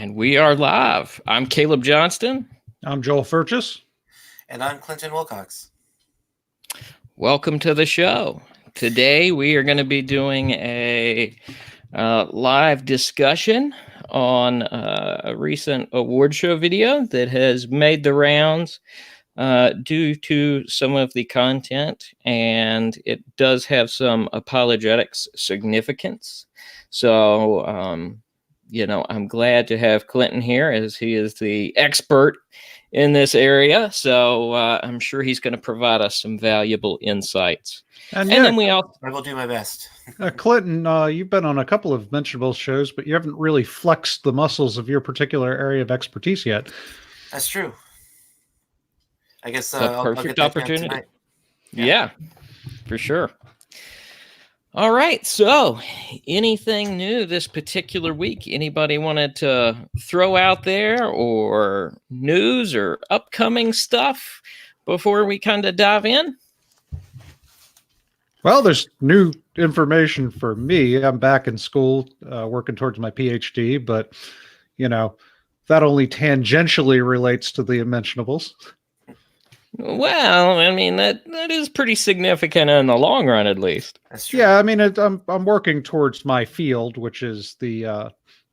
And we are live. I'm Caleb Johnston. I'm Joel Furchess. And I'm Clinton Wilcox. Welcome to the show. Today we are going to be doing a live discussion on a recent award show video that has made the rounds due to some of the content, and it does have some apologetics significance. So, I'm glad to have Clinton here as he is the expert in this area. So I'm sure he's going to provide us some valuable insights. And then I will do my best. Clinton, you've been on a couple of Mentionables shows, but you haven't really flexed the muscles of your particular area of expertise yet. That's true. I guess I'll perfect opportunity. Tonight. Yeah, for sure. All right. So anything new this particular week? Anybody wanted to throw out there, or news or upcoming stuff before we kind of dive in? Well, there's new information for me. I'm back in school working towards my PhD, but, that only tangentially relates to the Mentionables. Well, I mean, that is pretty significant in the long run, at least. That's true. Yeah, I mean, I'm working towards my field, which is the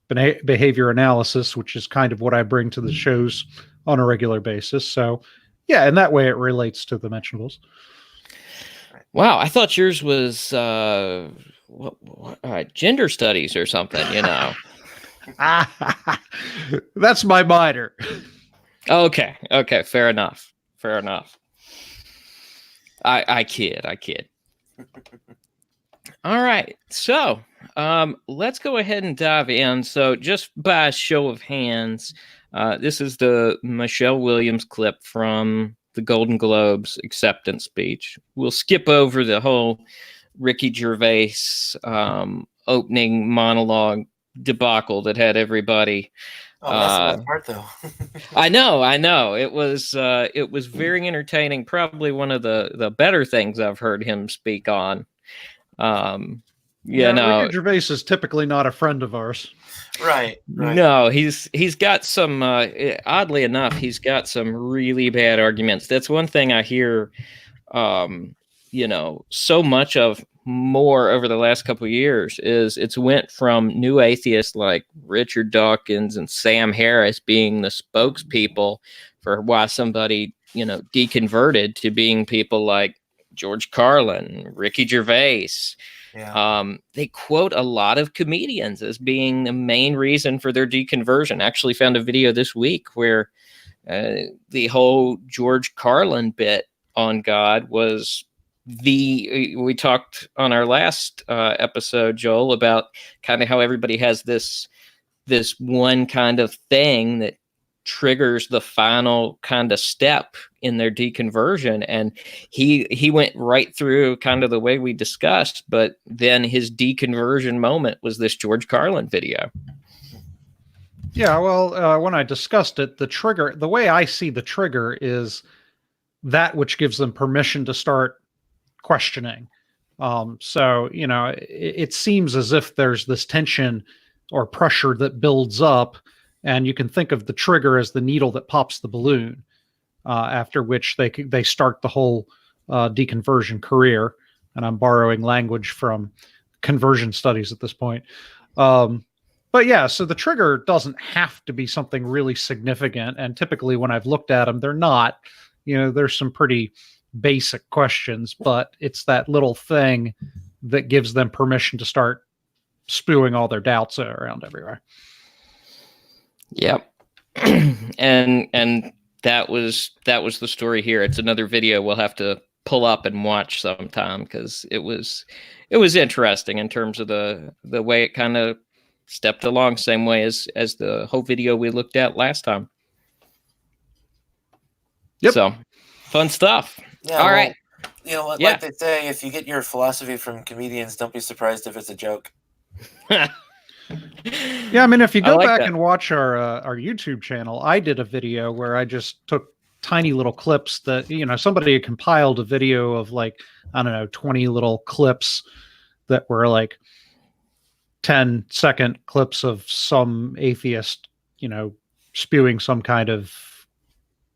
behavior analysis, which is kind of what I bring to the shows on a regular basis. So, yeah, in that way, it relates to the Mentionables. Wow, I thought yours was gender studies or something, That's my minor. Okay, fair enough. I kid. All right, so let's go ahead and dive in. So just by a show of hands, this is the Michelle Williams clip from the Golden Globes acceptance speech. We'll skip over the whole Ricky Gervais opening monologue debacle that had everybody. Oh, that's the part, though. I know. It was very entertaining. Probably one of the better things I've heard him speak on. Ricky Gervais is typically not a friend of ours. Right. No, he's got some. Oddly enough, he's got some really bad arguments. That's one thing I hear. So much of more over the last couple of years is it's went from new atheists like Richard Dawkins and Sam Harris being the spokespeople for why somebody deconverted, to being people like George Carlin, Ricky Gervais. Yeah. They quote a lot of comedians as being the main reason for their deconversion. Actually found a video this week where the whole George Carlin bit on God was we talked on our last episode, Joel, about kind of how everybody has this one kind of thing that triggers the final kind of step in their deconversion, and he went right through kind of the way we discussed, but then his deconversion moment was this George Carlin video. Yeah, well, when I discussed it, the way I see the trigger is that which gives them permission to start questioning. It seems as if there's this tension or pressure that builds up, and you can think of the trigger as the needle that pops the balloon, after which they start the whole deconversion career. And I'm borrowing language from conversion studies at this point. But yeah, so the trigger doesn't have to be something really significant. And typically when I've looked at them, they're not. There's some pretty basic questions, but it's that little thing that gives them permission to start spewing all their doubts around everywhere. Yep. and that was the story here. It's another video we'll have to pull up and watch sometime, because it was interesting in terms of the way it kind of stepped along, same way as the whole video we looked at last time. Yep. So fun stuff. Yeah, all right. Like they say, if you get your philosophy from comedians, don't be surprised if it's a joke. Yeah, I mean, if you go back that. And watch our YouTube channel, I did a video where I just took tiny little clips that, somebody had compiled a video of 20 little clips that were 10-second clips of some atheist spewing some kind of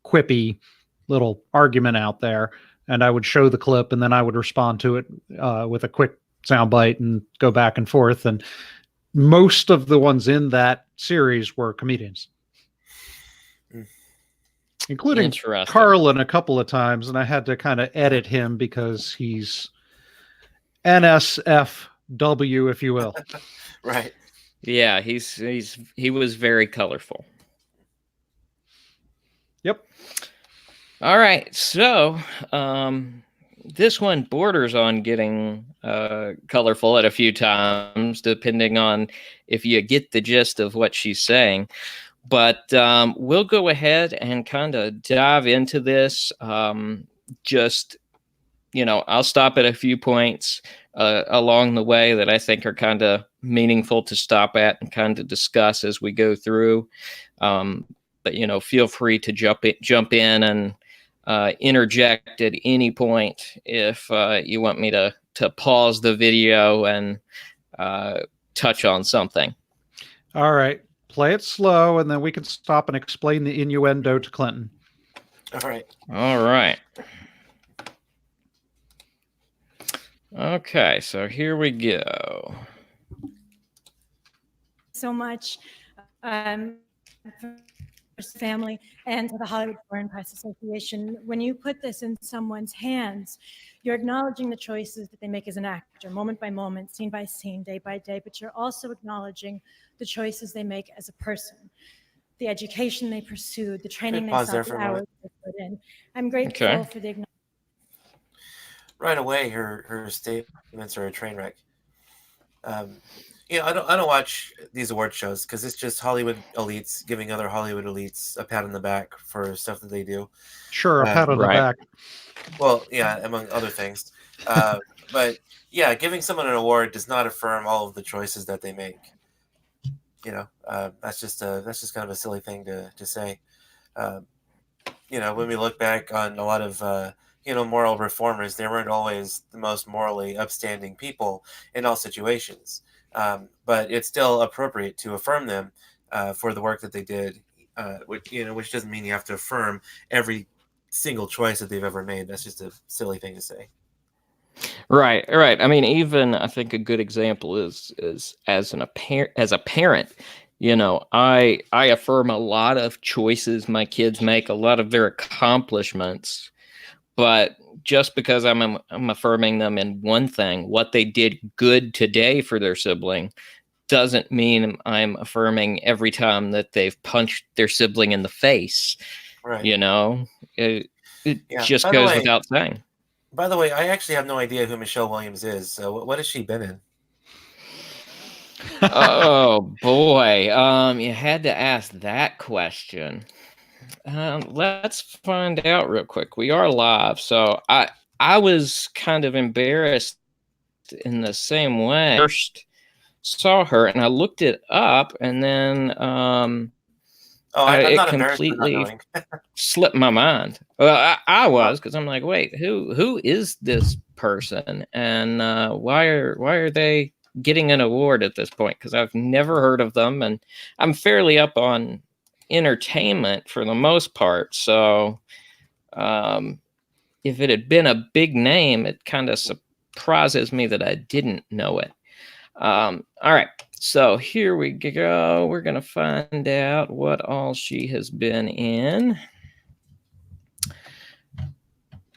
quippy little argument out there, and I would show the clip, and then I would respond to it with a quick soundbite and go back and forth. And most of the ones in that series were comedians, including Carlin a couple of times, and I had to kind of edit him because he's NSFW, if you will. Right. Yeah, he was very colorful. Yep. All right, so this one borders on getting colorful at a few times, depending on if you get the gist of what she's saying. But we'll go ahead and kind of dive into this. Just, I'll stop at a few points along the way that I think are kind of meaningful to stop at and kind of discuss as we go through. But, feel free to jump in and interject at any point if you want me to pause the video and touch on something. All right. Play it slow, and then we can stop and explain the innuendo to Clinton. All right. All right. Okay, so here we go. So much family and to the Hollywood Foreign Press Association. When you put this in someone's hands, you're acknowledging the choices that they make as an actor, moment by moment, scene by scene, day by day, but you're also acknowledging the choices they make as a person, the education they pursued, the training they sought, the hours they put in. I'm grateful for the acknowledgement. Right away, her statements are a train wreck. I don't watch these award shows because it's just Hollywood elites giving other Hollywood elites a pat on the back for stuff that they do. Sure, a pat on the back. Well, yeah, among other things. But yeah, giving someone an award does not affirm all of the choices that they make. That's just kind of a silly thing to say. When we look back on a lot of moral reformers, they weren't always the most morally upstanding people in all situations. But it's still appropriate to affirm them for the work that they did, which doesn't mean you have to affirm every single choice that they've ever made. That's just a silly thing to say. Right. I mean, even I think a good example is as a parent, I affirm a lot of choices my kids make, a lot of their accomplishments. But just because I'm affirming them in one thing, what they did good today for their sibling, doesn't mean I'm affirming every time that they've punched their sibling in the face. Right. It just goes without saying. By the way, I actually have no idea who Michelle Williams is. So what has she been in? Oh boy, you had to ask that question. Let's find out real quick. We are live, so I was kind of embarrassed in the same way. First saw her, and I looked it up, and then it completely slipped my mind. Well, I was, because I'm like, wait, who is this person, and why are they getting an award at this point? Because I've never heard of them, and I'm fairly up on entertainment for the most part. So if it had been a big name, it kind of surprises me that I didn't know it. All right, so here we go. We're going to find out what all she has been in.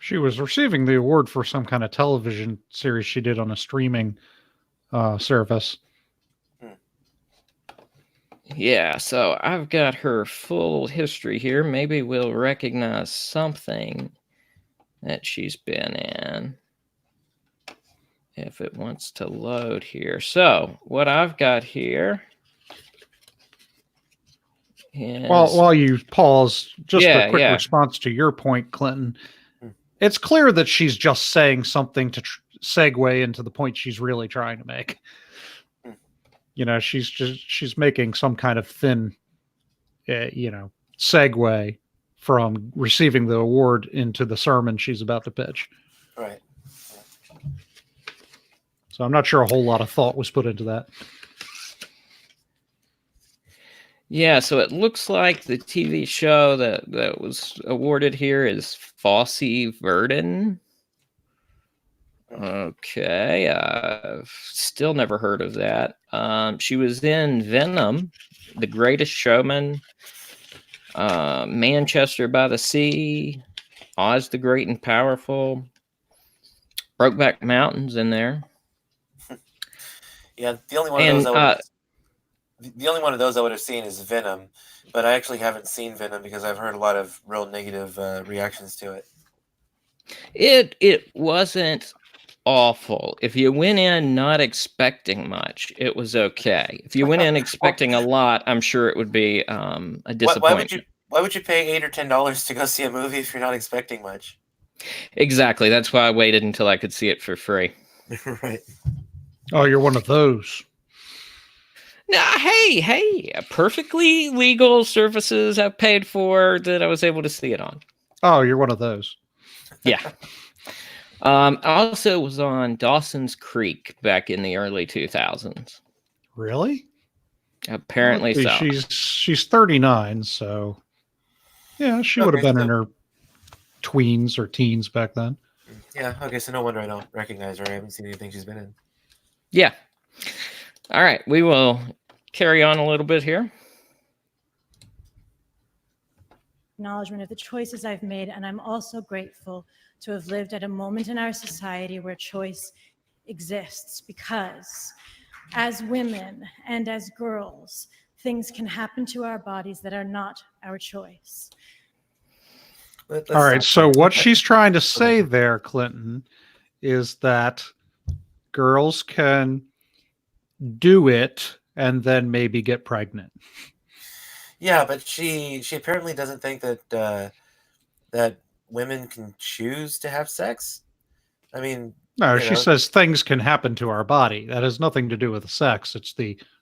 She was receiving the award for some kind of television series she did on a streaming service. Yeah, so I've got her full history here. Maybe we'll recognize something that she's been in if it wants to load here. So what I've got here is... While you pause, just a quick response to your point, Clinton. It's clear that she's just saying something to segue into the point she's really trying to make. She's making some kind of thin, segue from receiving the award into the sermon she's about to pitch. Right. So I'm not sure a whole lot of thought was put into that. Yeah, so it looks like the TV show that was awarded here is Fosse Verdon. Okay, still never heard of that. She was in Venom, The Greatest Showman, Manchester by the Sea, Oz the Great and Powerful, Brokeback Mountain's in there. Yeah, the only one of those the only one of those I would have seen is Venom, but I actually haven't seen Venom because I've heard a lot of real negative reactions to it. It wasn't awful. If you went in not expecting much, it was okay. If you went in expecting a lot, I'm sure it would be a disappointment. Why would you pay $8 or $10 to go see a movie if you're not expecting much? Exactly. That's why I waited until I could see it for free. Right. Oh, you're one of those. Now, hey, perfectly legal services I've paid for that I was able to see it on. Oh, you're one of those. Yeah. I also was on Dawson's Creek back in the early 2000s. Really? Apparently so. She's 39, so yeah, she would have been in her tweens or teens back then. Yeah, okay, so no wonder I don't recognize her. I haven't seen anything she's been in. Yeah. All right, we will carry on a little bit here. Acknowledgement of the choices I've made, and I'm also grateful to have lived at a moment in our society where choice exists, because as women and as girls, things can happen to our bodies that are not our choice. All right, so what she's trying to say there, Clinton, is that girls can do it and then maybe get pregnant. Yeah, but she apparently doesn't think that that women can choose to have sex. I mean, no, she says things can happen to our body. That has nothing to do with the sex. It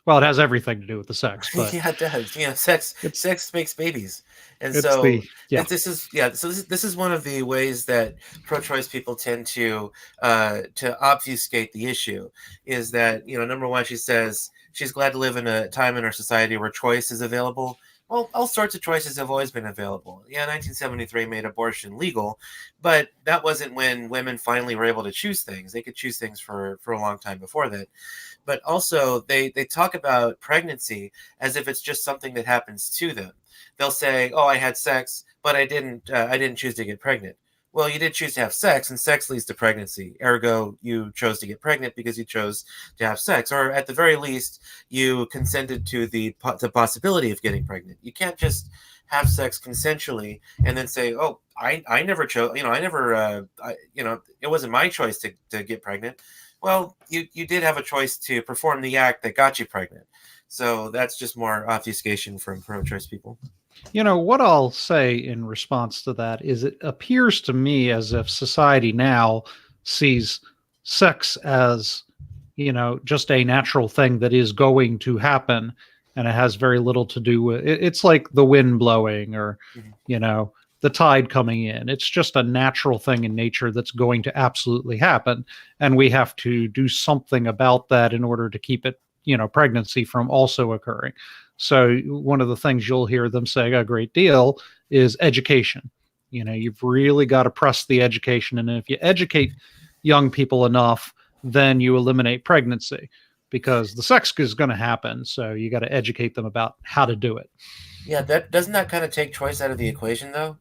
has everything to do with the sex. But yeah, it does. Sex makes babies, and so this is one of the ways that pro-choice people tend to obfuscate the issue. Is that number one, she says she's glad to live in a time in our society where choice is available. Well, all sorts of choices have always been available. Yeah, 1973 made abortion legal, but that wasn't when women finally were able to choose things. They could choose things for a long time before that. But also, they talk about pregnancy as if it's just something that happens to them. They'll say, "Oh, I had sex, but I didn't choose to get pregnant." Well, you did choose to have sex, and sex leads to pregnancy. Ergo, you chose to get pregnant because you chose to have sex, or at the very least, you consented to the possibility of getting pregnant. You can't just have sex consensually and then say, "Oh, I never chose. It wasn't my choice to get pregnant." Well, you did have a choice to perform the act that got you pregnant. So that's just more obfuscation from pro-choice people. What I'll say in response to that is it appears to me as if society now sees sex as, just a natural thing that is going to happen, and it has very little to do with it. It's like the wind blowing or, the tide coming in. It's just a natural thing in nature that's going to absolutely happen. And we have to do something about that in order to keep it, pregnancy from also occurring. So one of the things you'll hear them say a great deal is education. You've really got to press the education. And if you educate young people enough, then you eliminate pregnancy, because the sex is going to happen. So you got to educate them about how to do it. Yeah, doesn't that kind of take choice out of the equation, though?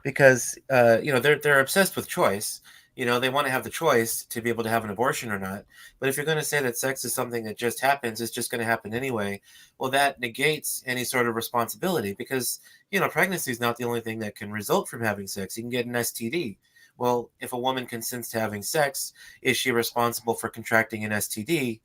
Because they're obsessed with choice. They want to have the choice to be able to have an abortion or not. But if you're going to say that sex is something that just happens, it's just going to happen anyway, well, that negates any sort of responsibility, because, pregnancy is not the only thing that can result from having sex. You can get an STD. Well, if a woman consents to having sex, is she responsible for contracting an STD?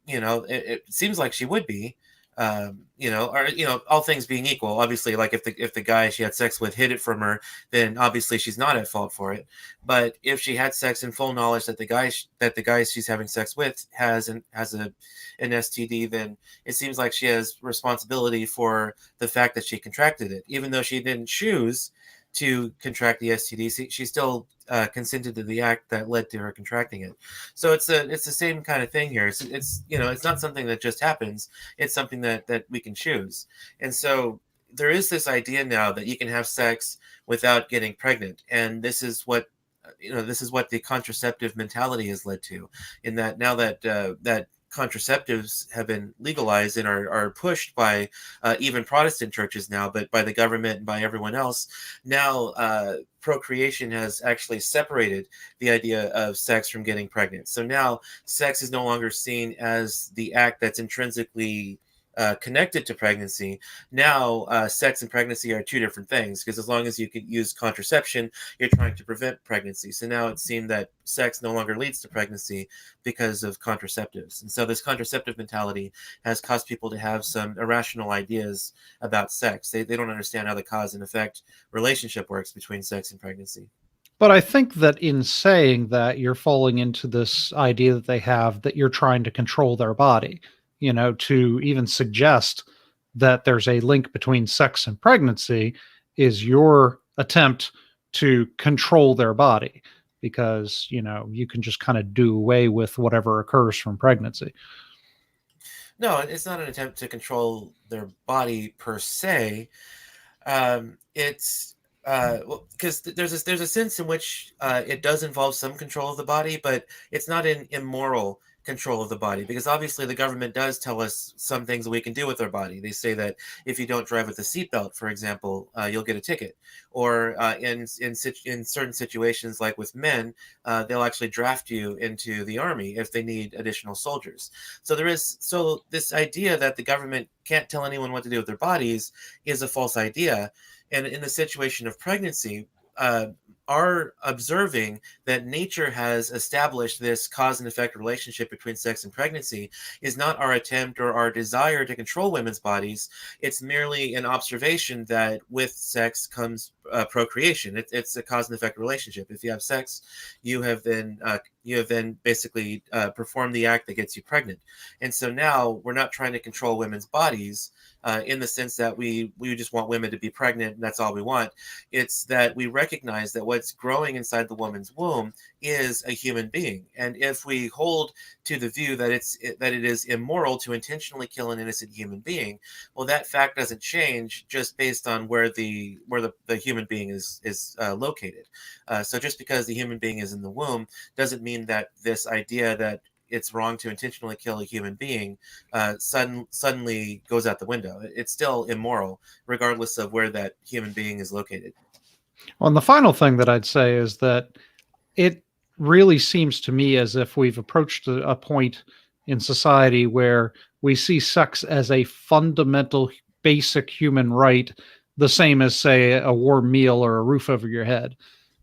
It seems like she would be. All things being equal, obviously, like if the guy she had sex with hid it from her, then obviously she's not at fault for it. But if she had sex in full knowledge that the guy she's having sex with has an STD, then it seems like she has responsibility for the fact that she contracted it, even though she didn't choose to contract the STD. She still consented to the act that led to her contracting it. So it's the same kind of thing here. It's it's not something that just happens. It's something that we can choose. And so there is this idea now that you can have sex without getting pregnant, and this is what the contraceptive mentality has led to. In that now that contraceptives have been legalized and are pushed by even Protestant churches now, but by the government and by everyone else. Now, procreation has actually separated the idea of sex from getting pregnant. So now sex is no longer seen as the act that's intrinsically connected to pregnancy. Now, sex and pregnancy are two different things, because as long as you can use contraception, you're trying to prevent pregnancy. So now it's seen that sex no longer leads to pregnancy because of contraceptives. And so this contraceptive mentality has caused people to have some irrational ideas about sex. They don't understand how the cause and effect relationship works between sex and pregnancy. But I think that in saying that, you're falling into this idea that they have that you're trying to control their body, to even suggest that there's a link between sex and pregnancy is your attempt to control their body, because, you can just kind of do away with whatever occurs from pregnancy. No, it's not an attempt to control their body per se. It's because there's a sense in which it does involve some control of the body, but it's not an immoral control of the body, because obviously the government does tell us some things that we can do with our body. They say that if you don't drive with a seatbelt, for example, you'll get a ticket, or in certain situations, like with men, they'll actually draft you into the army if they need additional soldiers. So this idea that the government can't tell anyone what to do with their bodies is a false idea. And in the situation of pregnancy, are observing that nature has established this cause and effect relationship between sex and pregnancy is not our attempt or our desire to control women's bodies. It's merely an observation that with sex comes procreation. It's a cause and effect relationship. If you have sex, you have then basically performed the act that gets you pregnant. And so now we're not trying to control women's bodies in the sense that we just want women to be pregnant and that's all we want. It's that we recognize that what's growing inside the woman's womb is a human being. And if we hold to the view that it is immoral to intentionally kill an innocent human being, well, that fact doesn't change just based on where the human being is located. So just because the human being is in the womb doesn't mean that this idea that it's wrong to intentionally kill a human being suddenly goes out the window. It's still immoral, regardless of where that human being is located. Well, and the final thing that I'd say is that it really seems to me as if we've approached a point in society where we see sex as a fundamental, basic human right, the same as, say, a warm meal or a roof over your head.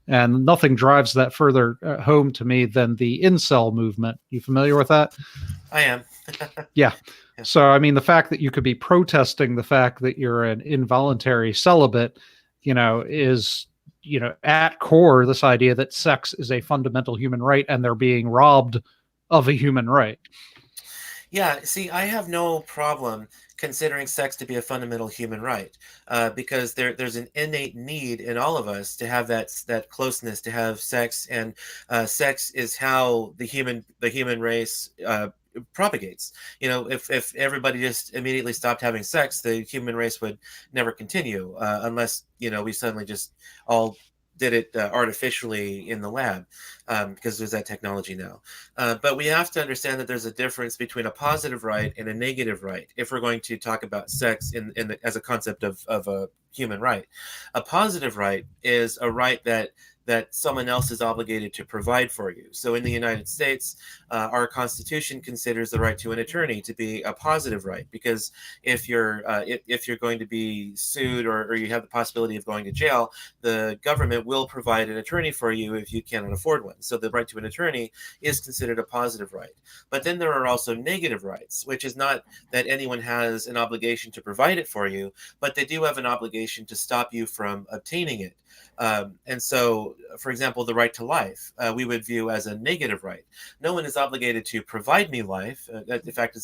And nothing drives that further home to me than the incel movement. You familiar with that? I am. Yeah. So, I mean, the fact that you could be protesting the fact that you're an involuntary celibate, is, at core, this idea that sex is a fundamental human right and they're being robbed of a human right. Yeah, see, I have no problem considering sex to be a fundamental human right, because there's an innate need in all of us to have that closeness, to have sex, and sex is how the human race propagates. If everybody just immediately stopped having sex, the human race would never continue, unless we suddenly just all did it artificially in the lab, because there's that technology now. But we have to understand that there's a difference between a positive right and a negative right if we're going to talk about sex as a concept of a human right. A positive right is a right that someone else is obligated to provide for you. So in the United States, our Constitution considers the right to an attorney to be a positive right, because if you're going to be sued or you have the possibility of going to jail, the government will provide an attorney for you if you cannot afford one. So the right to an attorney is considered a positive right. But then there are also negative rights, which is not that anyone has an obligation to provide it for you, but they do have an obligation to stop you from obtaining it. And so for example, the right to life, we would view as a negative right. No one is obligated to provide me life. In fact,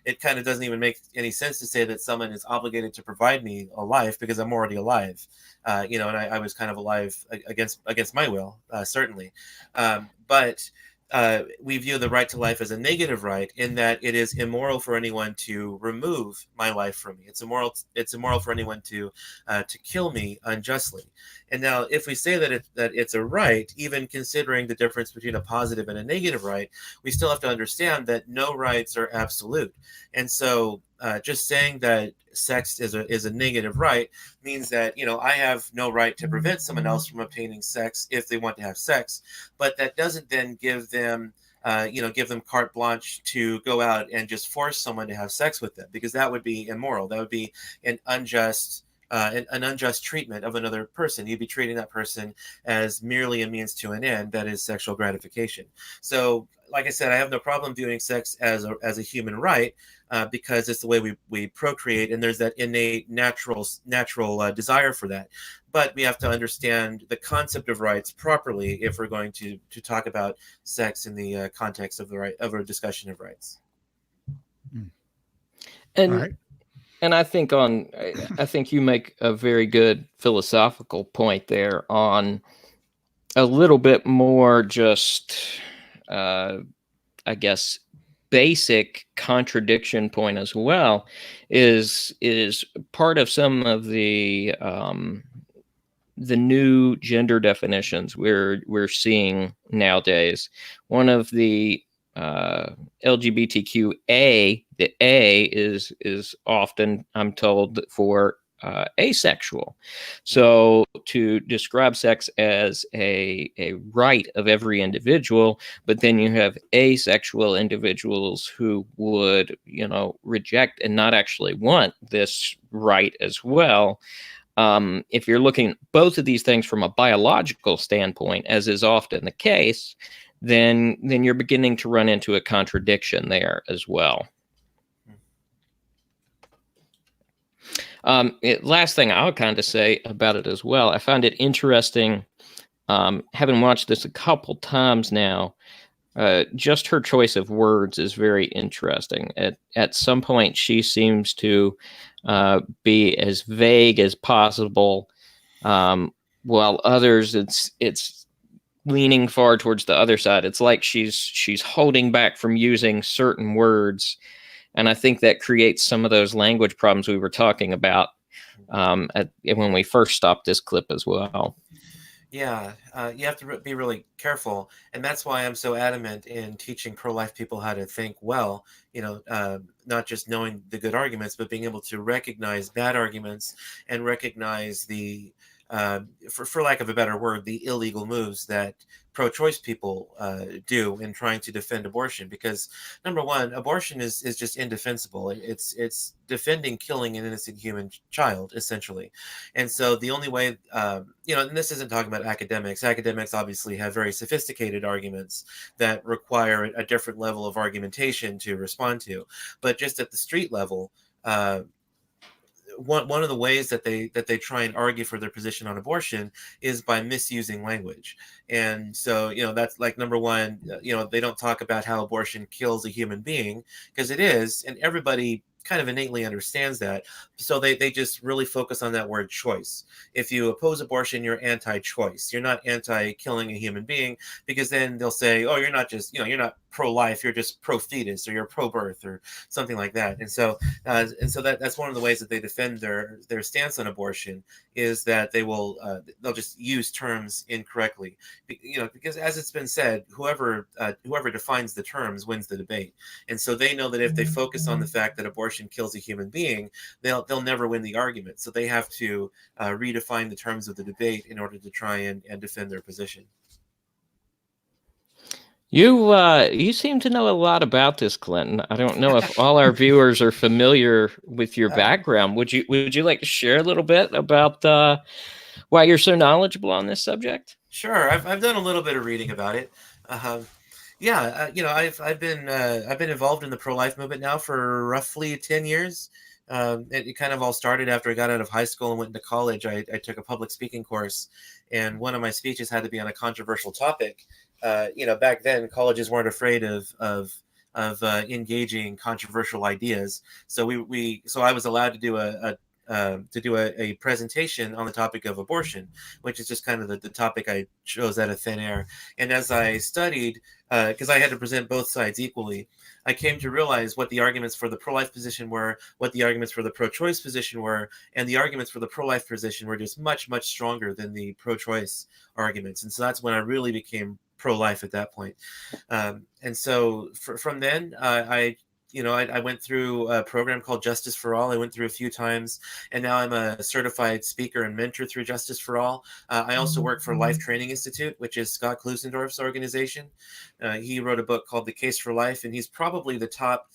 it kind of doesn't even make any sense to say that someone is obligated to provide me a life because I'm already alive. And I was kind of alive against my will, certainly. But we view the right to life as a negative right in that it is immoral for anyone to remove my life from me. It's immoral for anyone to kill me unjustly. And now, if we say that it's a right, even considering the difference between a positive and a negative right, we still have to understand that no rights are absolute. And so, just saying that sex is a negative right means that I have no right to prevent someone else from obtaining sex if they want to have sex, but that doesn't then give them carte blanche to go out and just force someone to have sex with them, because that would be immoral. That would be an unjust treatment of another person. You'd be treating that person as merely a means to an end, that is sexual gratification. So, like I said, I have no problem viewing sex as a human right, because it's the way we procreate, and there's that innate natural desire for that. But we have to understand the concept of rights properly if we're going to talk about sex in the context of a discussion of rights. And All right. and I think you make a very good philosophical point there on a little bit more just, I guess, basic contradiction point as well, is part of some of the new gender definitions we're seeing nowadays. One of the LGBTQA, the A is often, I'm told, for asexual. So to describe sex as a right of every individual, but then you have asexual individuals who would, reject and not actually want this right as well. If you're looking at both of these things from a biological standpoint, as is often the case, then you're beginning to run into a contradiction there as well. Last thing I'll kind of say about it as well, I find it interesting, having watched this a couple times now, just her choice of words is very interesting. At some point, she seems to be as vague as possible, while others, it's leaning far towards the other side. It's like she's holding back from using certain words, and I think that creates some of those language problems we were talking about when we first stopped this clip as well. Yeah, you have to be really careful, and that's why I'm so adamant in teaching pro-life people how to think well. Not just knowing the good arguments, but being able to recognize bad arguments and recognize the, for lack of a better word, the illegal moves that pro-choice people do in trying to defend abortion. Because number one, abortion is just indefensible. It's defending killing an innocent human child, essentially. And so the only way, and this isn't talking about academics. Academics obviously have very sophisticated arguments that require a different level of argumentation to respond to. But just at the street level, one of the ways that they try and argue for their position on abortion is by misusing language. And so, that's like number one, they don't talk about how abortion kills a human being, because it is, and everybody kind of innately understands that. So they just really focus on that word choice. If you oppose abortion, you're anti-choice. You're not anti-killing a human being, because then they'll say, oh, you're not just, you're not pro-life, you're just pro-fetus, or you're pro-birth, or something like that. And so that's one of the ways that they defend their stance on abortion, is that they'll just use terms incorrectly, because as it's been said, whoever defines the terms wins the debate. And so they know that if they focus on the fact that abortion kills a human being, they'll never win the argument. So they have to redefine the terms of the debate in order to try and defend their position. You seem to know a lot about this, Clinton. I don't know if all our viewers are familiar with your background. Would you like to share a little bit about why you're so knowledgeable on this subject? Sure, I've done a little bit of reading about it. I've been involved in the pro-life movement now for roughly 10 years. It kind of all started after I got out of high school and went into college. I took a public speaking course, and one of my speeches had to be on a controversial topic. Back then colleges weren't afraid of engaging controversial ideas. So so I was allowed to do a presentation on the topic of abortion, which is just kind of the topic I chose out of thin air. And as I studied, because I had to present both sides equally, I came to realize what the arguments for the pro-life position were, what the arguments for the pro-choice position were, and the arguments for the pro-life position were just much, much stronger than the pro-choice arguments. And so that's when I really became pro-life at that point. And so from then, I went through a program called Justice for All. I went through a few times, and now I'm a certified speaker and mentor through Justice for All. I also work for Life Training Institute, which is Scott Klusendorf's organization. He wrote a book called The Case for Life, and he's probably the top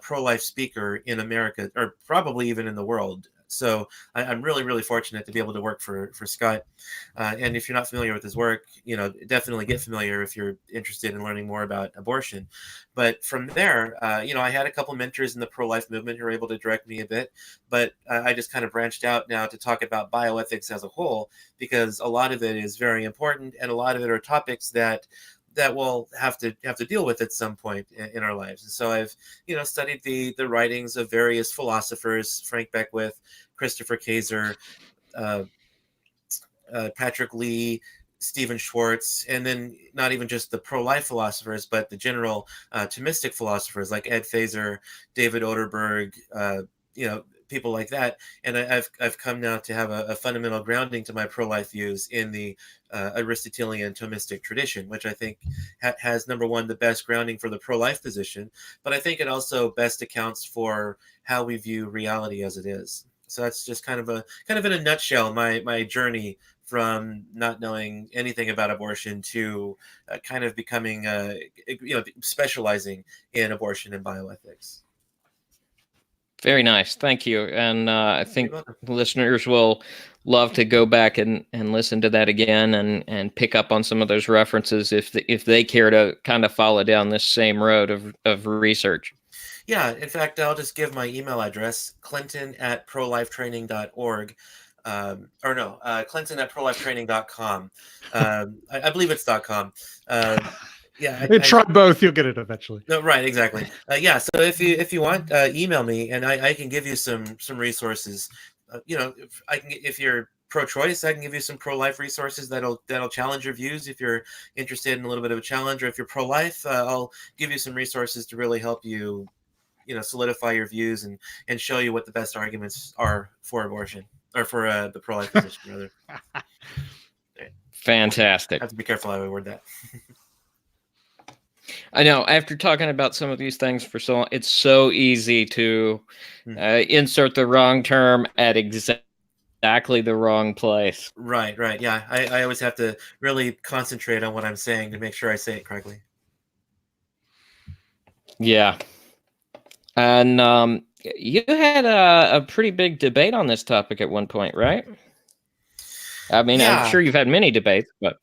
pro-life speaker in America, or probably even in the world. So I'm really, really fortunate to be able to work for Scott. And if you're not familiar with his work, definitely get familiar if you're interested in learning more about abortion. But from there, I had a couple mentors in the pro-life movement who were able to direct me a bit. But I just kind of branched out now to talk about bioethics as a whole, because a lot of it is very important, and a lot of it are topics that we'll have to deal with at some point in our lives. And so I've, studied the writings of various philosophers: Frank Beckwith, Christopher Kaiser, Patrick Lee, Stephen Schwartz, and then not even just the pro-life philosophers, but the general Thomistic philosophers like Ed Feser, David Oderberg, people like that. And I've come now to have a fundamental grounding to my pro-life views in the Aristotelian Thomistic tradition, which I think has, number one, the best grounding for the pro-life position, but I think it also best accounts for how we view reality as it is. So that's just kind of in a nutshell my journey from not knowing anything about abortion to kind of becoming specializing in abortion and bioethics. Very nice. Thank you. And I think listeners will love to go back and listen to that again and pick up on some of those references if they care to kind of follow down this same road of research. Yeah. In fact, I'll just give my email address, clinton@prolifetraining.org. Clinton at prolifetraining.com. I believe it's .com. Try both, you'll get it eventually. No, right, exactly. So if you want, email me, and I can give you some resources. If you're pro-choice, I can give you some pro-life resources that'll challenge your views if you're interested in a little bit of a challenge. Or if you're pro-life, I'll give you some resources to really help you, solidify your views and show you what the best arguments are for abortion, or for the pro-life position, rather. Fantastic. I have to be careful how I word that. I know. After talking about some of these things for so long, it's so easy to insert the wrong term at exactly the wrong place. Right. Yeah, I always have to really concentrate on what I'm saying to make sure I say it correctly. Yeah. And you had a pretty big debate on this topic at one point, right? I mean, yeah. I'm sure you've had many debates, but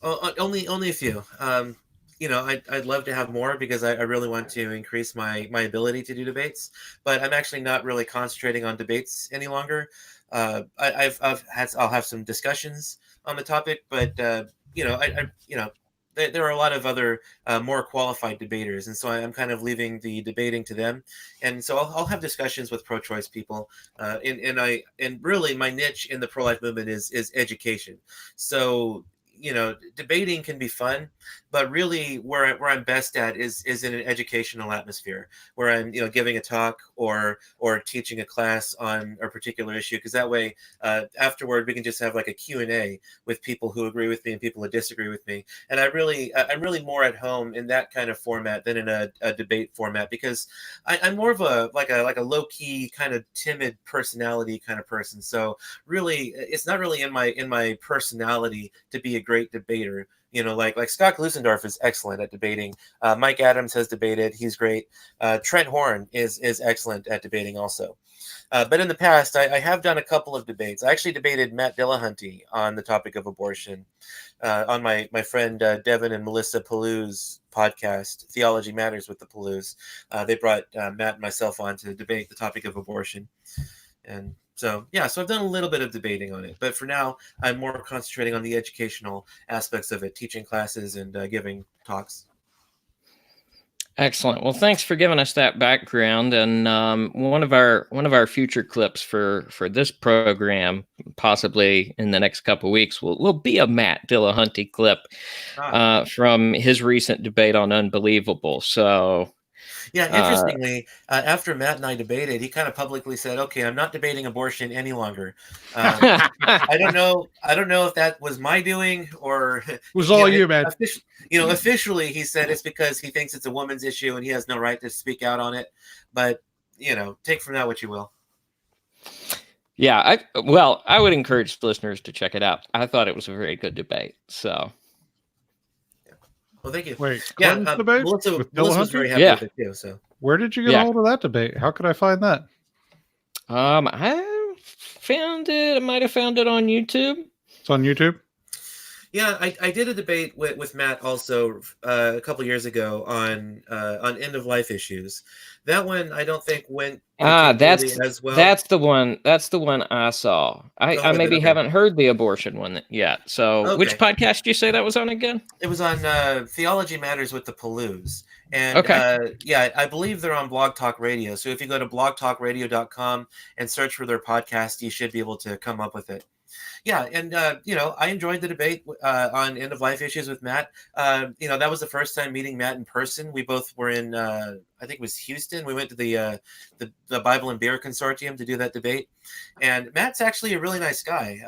only a few. I'd love to have more, because I really want to increase my ability to do debates, but I'm actually not really concentrating on debates any longer. I'll have some discussions on the topic, but there are a lot of other more qualified debaters, and so I'm kind of leaving the debating to them. And so I'll have discussions with pro-choice people, and really my niche in the pro-life movement is education. So debating can be fun, but really where I'm best at is in an educational atmosphere, where I'm giving a talk or teaching a class on a particular issue, because that way afterward we can just have like a Q&A with people who agree with me and people who disagree with me. And I'm really more at home in that kind of format than in a debate format, because I'm more of a low-key kind of timid personality kind of person. So really it's not really in my personality to be a great debater. like Scott Glusendorf is excellent at debating. Mike Adams has debated; he's great. Trent Horn is excellent at debating also. But in the past, I have done a couple of debates. I actually debated Matt Dillahunty on the topic of abortion on my friend Devin and Melissa Palou's podcast, Theology Matters with the Palous. They brought Matt and myself on to debate the topic of abortion. And so I've done a little bit of debating on it. But for now, I'm more concentrating on the educational aspects of it, teaching classes and giving talks. Excellent. Well, thanks for giving us that background. And one of our future clips for this program, possibly in the next couple of weeks, will be a Matt Dillahunty clip from his recent debate on Unbelievable. So. Yeah, interestingly, after Matt and I debated, he kind of publicly said, "Okay, I'm not debating abortion any longer." I don't know if that was my doing or it was all you, man. Officially, he said it's because he thinks it's a woman's issue and he has no right to speak out on it. But take from that what you will. Yeah, I would encourage listeners to check it out. I thought it was a very good debate. So. Well, thank you. Wait, debate Melissa was very happy with it too. So, where did you get a hold of that debate? How could I find that? I found it. I might have found it on YouTube. It's on YouTube. Yeah, I did a debate with Matt also a couple years ago on end of life issues. That one I don't think went as well. That's the one I saw. I maybe haven't heard the abortion one yet. So which podcast did you say that was on again? It was on Theology Matters with the Palous. And I believe they're on Blog Talk Radio. So if you go to blogtalkradio.com and search for their podcast, you should be able to come up with it. Yeah, and I enjoyed the debate on end of life issues with Matt. That was the first time meeting Matt in person. We both were in I think it was Houston. We went to the Bible and Beer Consortium to do that debate. And Matt's actually a really nice guy.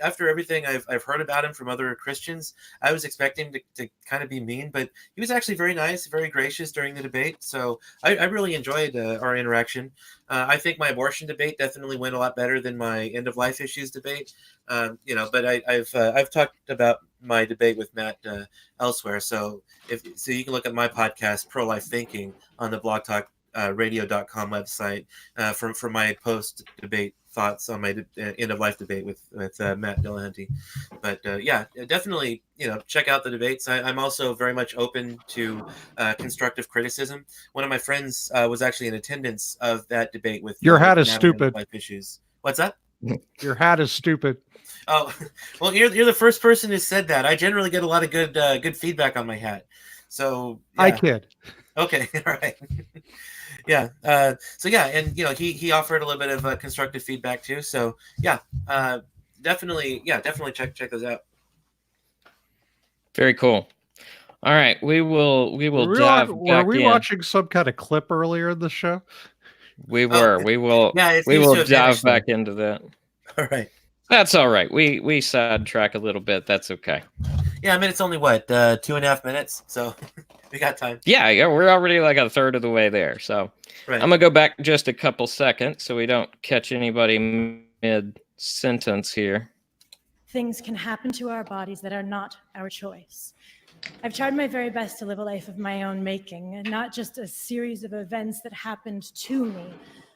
After everything I've heard about him from other Christians, I was expecting to kind of be mean, but he was actually very nice, very gracious during the debate. So I really enjoyed our interaction. I think my abortion debate definitely went a lot better than my end of life issues debate. But I've talked about my debate with Matt elsewhere. So you can look at my podcast, Pro Life Thinking, on the blogtalkradio.com website for my post debate thoughts on my end of life debate with Matt Dillahunty. But definitely check out the debates. I'm also very much open to constructive criticism. One of my friends was actually in attendance of that debate with your hat is stupid life issues. What's that? Your hat is stupid. Oh, well, you're the first person who said that. I generally get a lot of good feedback on my hat. So I kid. Okay, all right. Yeah. And he offered a little bit of constructive feedback too. So definitely check those out. Very cool. All right, we will dive back in. Were we watching some kind of clip earlier in the show? We were. We will dive back into that. All right. That's all right. We sidetrack a little bit. That's okay. Yeah, I mean, it's only 2.5 minutes, so we got time. Yeah, we're already like a third of the way there. So I'm gonna go back just a couple seconds so we don't catch anybody mid-sentence here. Things can happen to our bodies that are not our choice. I've tried my very best to live a life of my own making, and not just a series of events that happened to me,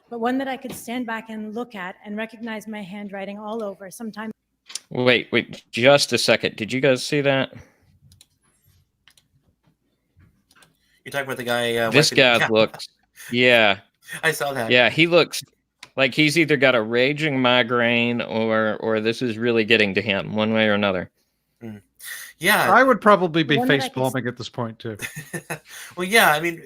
but one that I could stand back and look at and recognize my handwriting all over. Sometimes. Wait, just a second. Did you guys see that? You're talking about the guy. This guy looks. Yeah. I saw that. Yeah, he looks like he's either got a raging migraine or this is really getting to him one way or another. Yeah, I would probably be face palming at this point too. Well, yeah, I mean,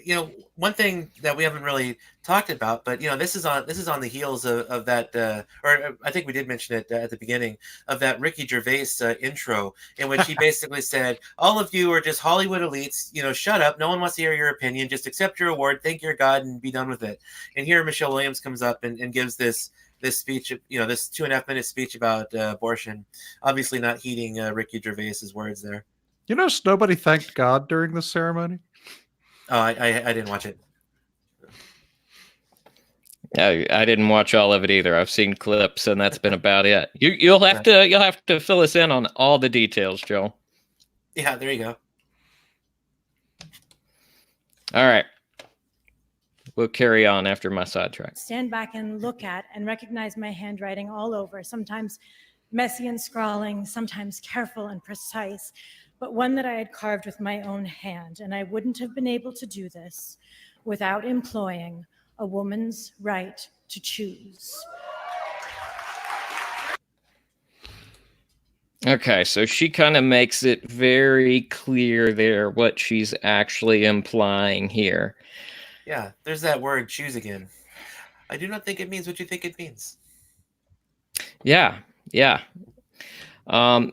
one thing that we haven't really talked about, but this is on the heels of that, or I think we did mention it at the beginning of that Ricky Gervais intro, in which he basically said, "All of you are just Hollywood elites. Shut up. No one wants to hear your opinion. Just accept your award, thank your God, and be done with it." And here Michelle Williams comes up and gives this speech, this 2.5 minute speech about abortion, obviously not heeding Ricky Gervais's words there. Nobody thanked God during the ceremony. Oh, I didn't watch it. Yeah, I didn't watch all of it either. I've seen clips, and that's been about it. You'll have to fill us in on all the details, Joel. Yeah, there you go. All right. We'll carry on after my sidetrack. Stand back and look at and recognize my handwriting all over, sometimes messy and scrawling, sometimes careful and precise, but one that I had carved with my own hand. And I wouldn't have been able to do this without employing a woman's right to choose. Okay, so she kind of makes it very clear there what she's actually implying here. Yeah, there's that word choose again. I do not think it means what you think it means. Yeah, yeah.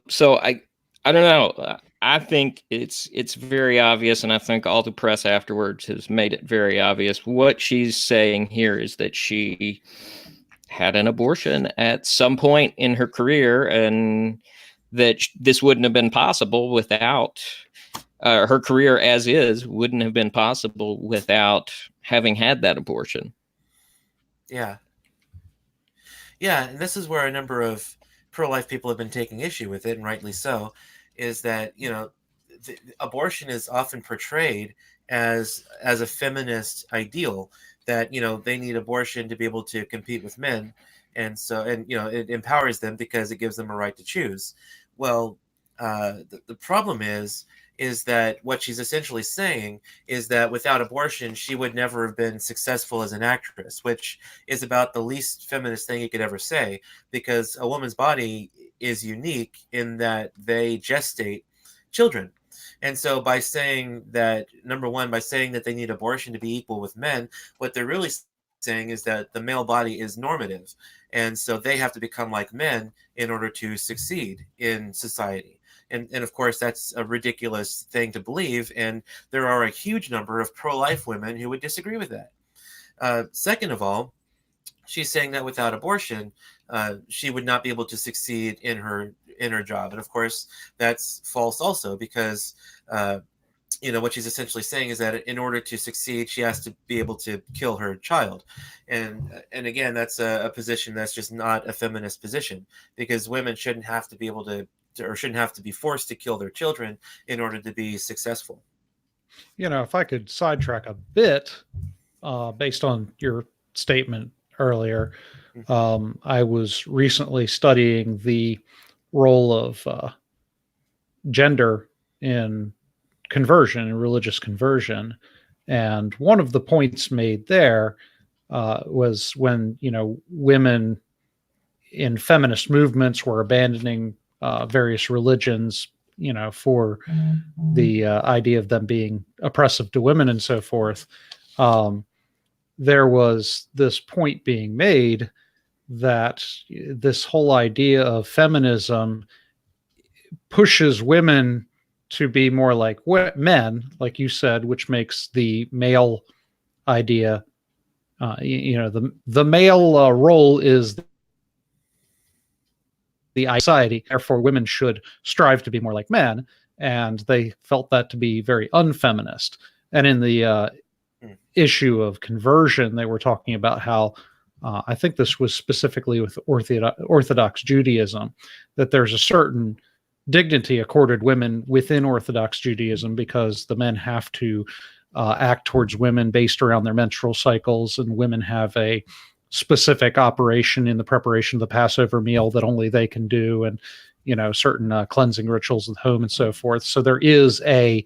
So I don't know. I think it's very obvious, and I think all the press afterwards has made it very obvious. What she's saying here is that she had an abortion at some point in her career, and that this wouldn't have been possible without her career as is wouldn't have been possible without having had that abortion. Yeah. Yeah, and this is where a number of pro-life people have been taking issue with it, and rightly so, is that, abortion is often portrayed as a feminist ideal, that, they need abortion to be able to compete with men, and it empowers them because it gives them a right to choose. Well, the problem is that what she's essentially saying is that without abortion, she would never have been successful as an actress, which is about the least feminist thing you could ever say, because a woman's body is unique in that they gestate children. And so by saying that, number one, by saying that they need abortion to be equal with men, what they're really saying is that the male body is normative. And so they have to become like men in order to succeed in society. And of course, that's a ridiculous thing to believe. And there are a huge number of pro-life women who would disagree with that. Second of all, she's saying that without abortion, she would not be able to succeed in her job. And of course, that's false also, because what she's essentially saying is that in order to succeed, she has to be able to kill her child. And again, that's a position that's just not a feminist position, because women shouldn't have to be able to or shouldn't have to be forced to kill their children in order to be successful. If I could sidetrack a bit, based on your statement earlier, I was recently studying the role of gender in conversion and religious conversion. And one of the points made there was when, women in feminist movements were abandoning various religions, for the idea of them being oppressive to women and so forth. There was this point being made that this whole idea of feminism pushes women to be more like men, like you said, which makes the male idea, the male role is the society, therefore women should strive to be more like men, and they felt that to be very unfeminist. And in the issue of conversion, they were talking about how I think this was specifically with Orthodox Judaism, that there's a certain dignity accorded women within Orthodox Judaism, because the men have to act towards women based around their menstrual cycles, and women have a specific operation in the preparation of the Passover meal that only they can do, and certain cleansing rituals at home and so forth. So there is a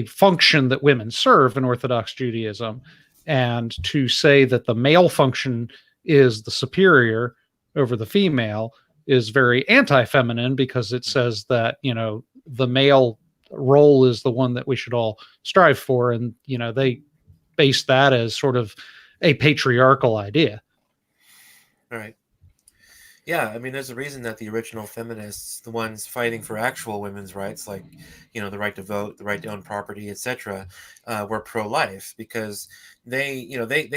function that women serve in Orthodox Judaism, and to say that the male function is the superior over the female is very anti-feminine, because it says that the male role is the one that we should all strive for, and they base that as sort of a patriarchal idea. All right. Yeah, I mean, there's a reason that the original feminists, the ones fighting for actual women's rights, like the right to vote, the right to own property, etc., were pro-life, because they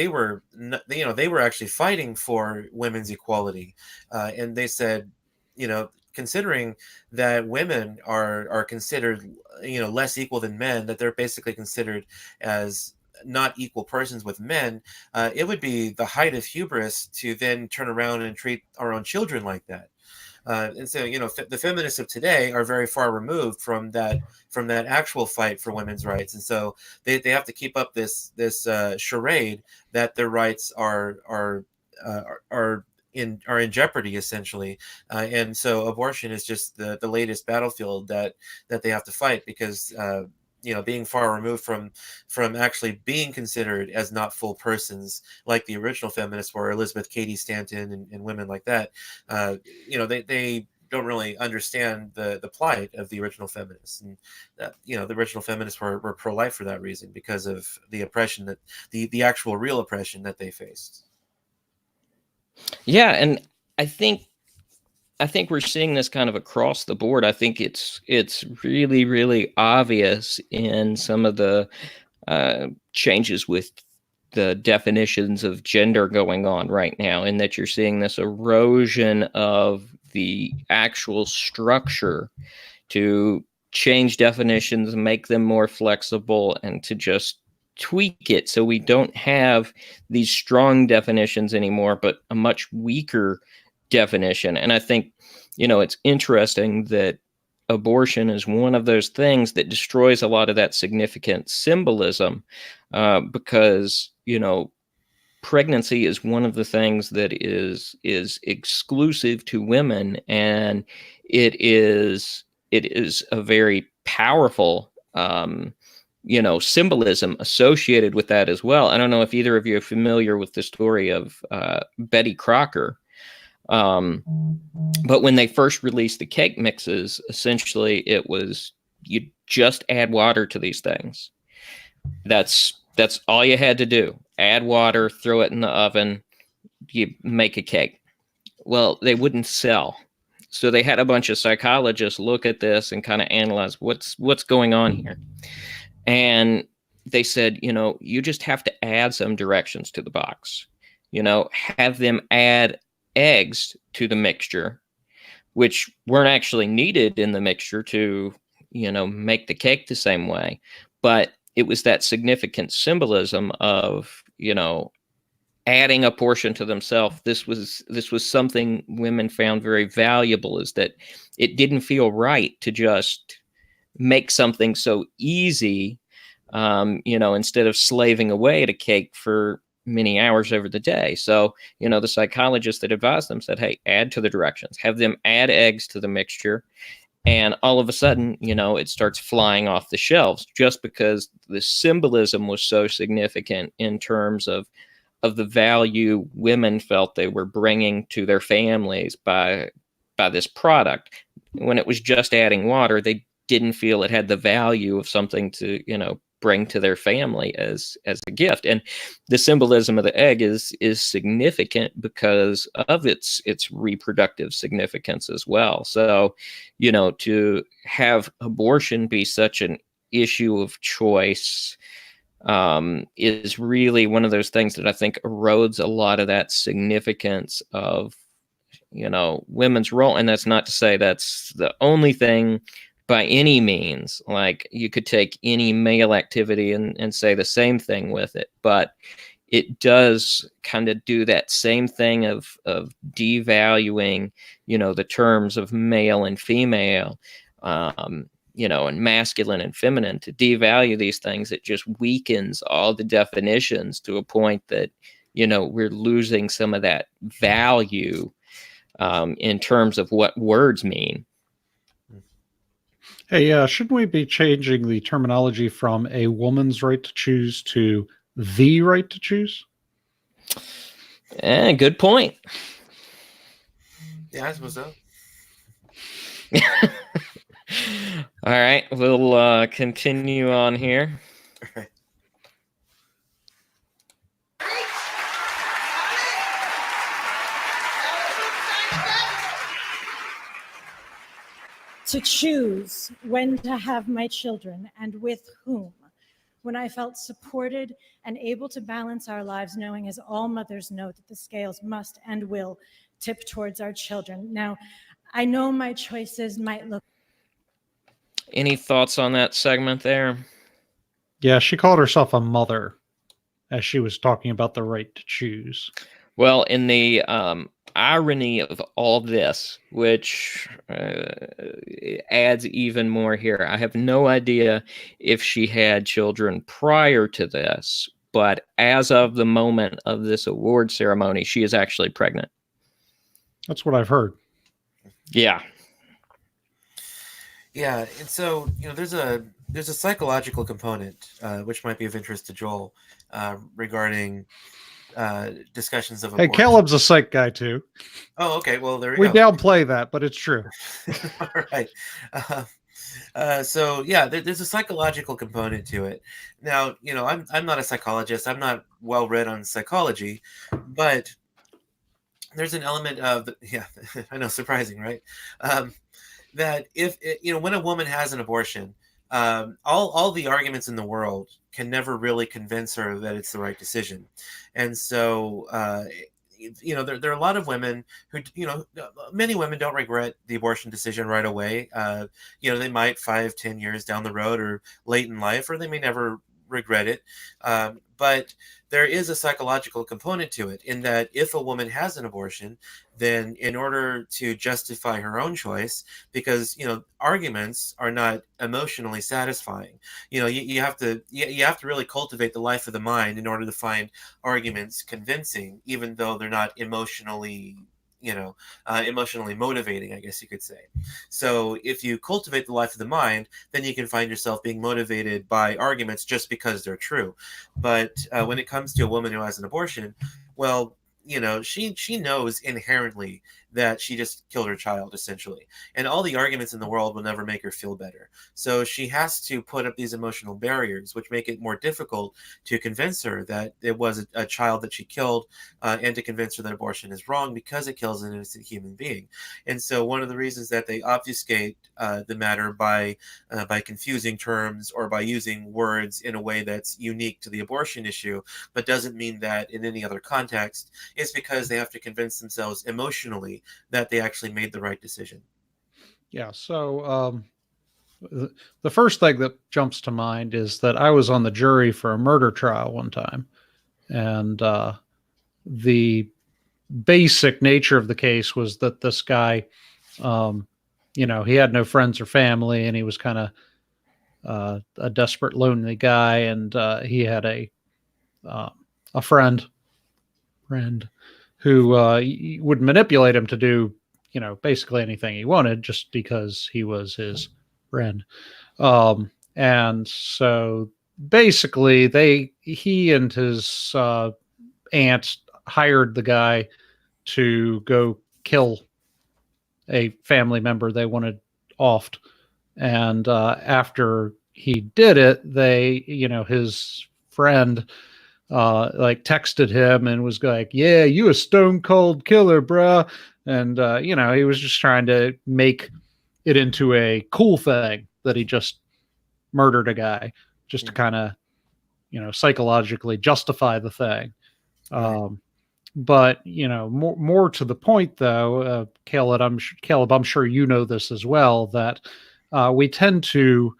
were they were actually fighting for women's equality, and they said, considering that women are considered less equal than men, that they're basically considered as not equal persons with men, it would be the height of hubris to then turn around and treat our own children like that. And so, the feminists of today are very far removed from that actual fight for women's rights, and so they have to keep up this charade that their rights are in jeopardy, essentially. And so abortion is just the latest battlefield that they have to fight, because being far removed from actually being considered as not full persons like the original feminists were, Elizabeth Cady Stanton and women like that. They don't really understand the plight of the original feminists, and the original feminists were pro-life for that reason, because of the oppression, that the actual real oppression that they faced. Yeah, and I think we're seeing this kind of across the board. I think it's really, really obvious in some of the changes with the definitions of gender going on right now, in that you're seeing this erosion of the actual structure to change definitions, make them more flexible, and to just tweak it so we don't have these strong definitions anymore, but a much weaker definition. And I think, it's interesting that abortion is one of those things that destroys a lot of that significant symbolism, because, pregnancy is one of the things that is exclusive to women, and it is a very powerful symbolism associated with that as well. I don't know if either of you are familiar with the story of Betty Crocker, but when they first released the cake mixes, essentially it was, you just add water to these things. That's all you had to do. Add water, throw it in the oven, you make a cake. Well, they wouldn't sell. So they had a bunch of psychologists look at this and kind of analyze what's going on here. And they said, you just have to add some directions to the box. Have them add eggs to the mixture, which weren't actually needed in the mixture to, make the cake the same way. But it was that significant symbolism of, adding a portion to themselves. This was something women found very valuable, is that it didn't feel right to just make something so easy, instead of slaving away at a cake for many hours over the day. So, the psychologists that advised them said, hey, add to the directions, have them add eggs to the mixture. And all of a sudden, it starts flying off the shelves, just because the symbolism was so significant in terms of the value women felt they were bringing to their families by this product. When it was just adding water, they didn't feel it had the value of something to, bring to their family as a gift. And the symbolism of the egg is significant because of its reproductive significance as well. So, to have abortion be such an issue of choice is really one of those things that I think erodes a lot of that significance of, women's role. And that's not to say that's the only thing by any means. Like, you could take any male activity and say the same thing with it, but it does kind of do that same thing of devaluing, the terms of male and female, and masculine and feminine. To devalue these things, it just weakens all the definitions to a point that, we're losing some of that value in terms of what words mean. Hey, shouldn't we be changing the terminology from a woman's right to choose to the right to choose? Good point. Yeah, I suppose so. All right, we'll continue on here. Okay. To choose when to have my children and with whom, when I felt supported and able to balance our lives, knowing, as all mothers know, that the scales must and will tip towards our children. Now, I know my choices might look... Any thoughts on that segment there? Yeah, she called herself a mother as she was talking about the right to choose. Well, in the irony of all this, which adds even more here, I have no idea if she had children prior to this, but as of the moment of this award ceremony, she is actually pregnant. That's what I've heard. Yeah. Yeah, and so there's a psychological component which might be of interest to Joel regarding discussions of Hey, abortion. Caleb's a psych guy too. Oh, okay. Well, there We we go. downplay that, but it's true. All right. So yeah, there's a psychological component to it. Now, I'm not a psychologist. I'm not well read on psychology, but there's an element of I know, surprising, right? That if when a woman has an abortion, all the arguments in the world can never really convince her that it's the right decision, and so there are a lot of women who many women don't regret the abortion decision right away. They might 5-10 years down the road or late in life, or they may never regret it, but there is a psychological component to it, in that if a woman has an abortion, then in order to justify her own choice, because arguments are not emotionally satisfying, you have to really cultivate the life of the mind in order to find arguments convincing, even though they're not emotionally emotionally motivating, I guess you could say. So if you cultivate the life of the mind, then you can find yourself being motivated by arguments just because they're true. But when it comes to a woman who has an abortion, well, she knows inherently that she just killed her child, essentially, and all the arguments in the world will never make her feel better. So she has to put up these emotional barriers, which make it more difficult to convince her that it was a child that she killed, and to convince her that abortion is wrong because it kills an innocent human being. And so one of the reasons that they obfuscate the matter by confusing terms or by using words in a way that's unique to the abortion issue, but doesn't mean that in any other context, is because they have to convince themselves emotionally that they actually made the right decision. Yeah. So the first thing that jumps to mind is that I was on the jury for a murder trial one time, and the basic nature of the case was that this guy, he had no friends or family, and he was kind of a desperate, lonely guy, and he had a friend who would manipulate him to do, basically anything he wanted, just because he was his friend. And so basically he and his aunt hired the guy to go kill a family member they wanted offed. And after he did it, his friend texted him and was like, "Yeah, you a stone cold killer, bruh." And he was just trying to make it into a cool thing that he just murdered a guy, just to kind of psychologically justify the thing. Right. But more to the point, though, Caleb, I'm sure you know this as well, that we tend to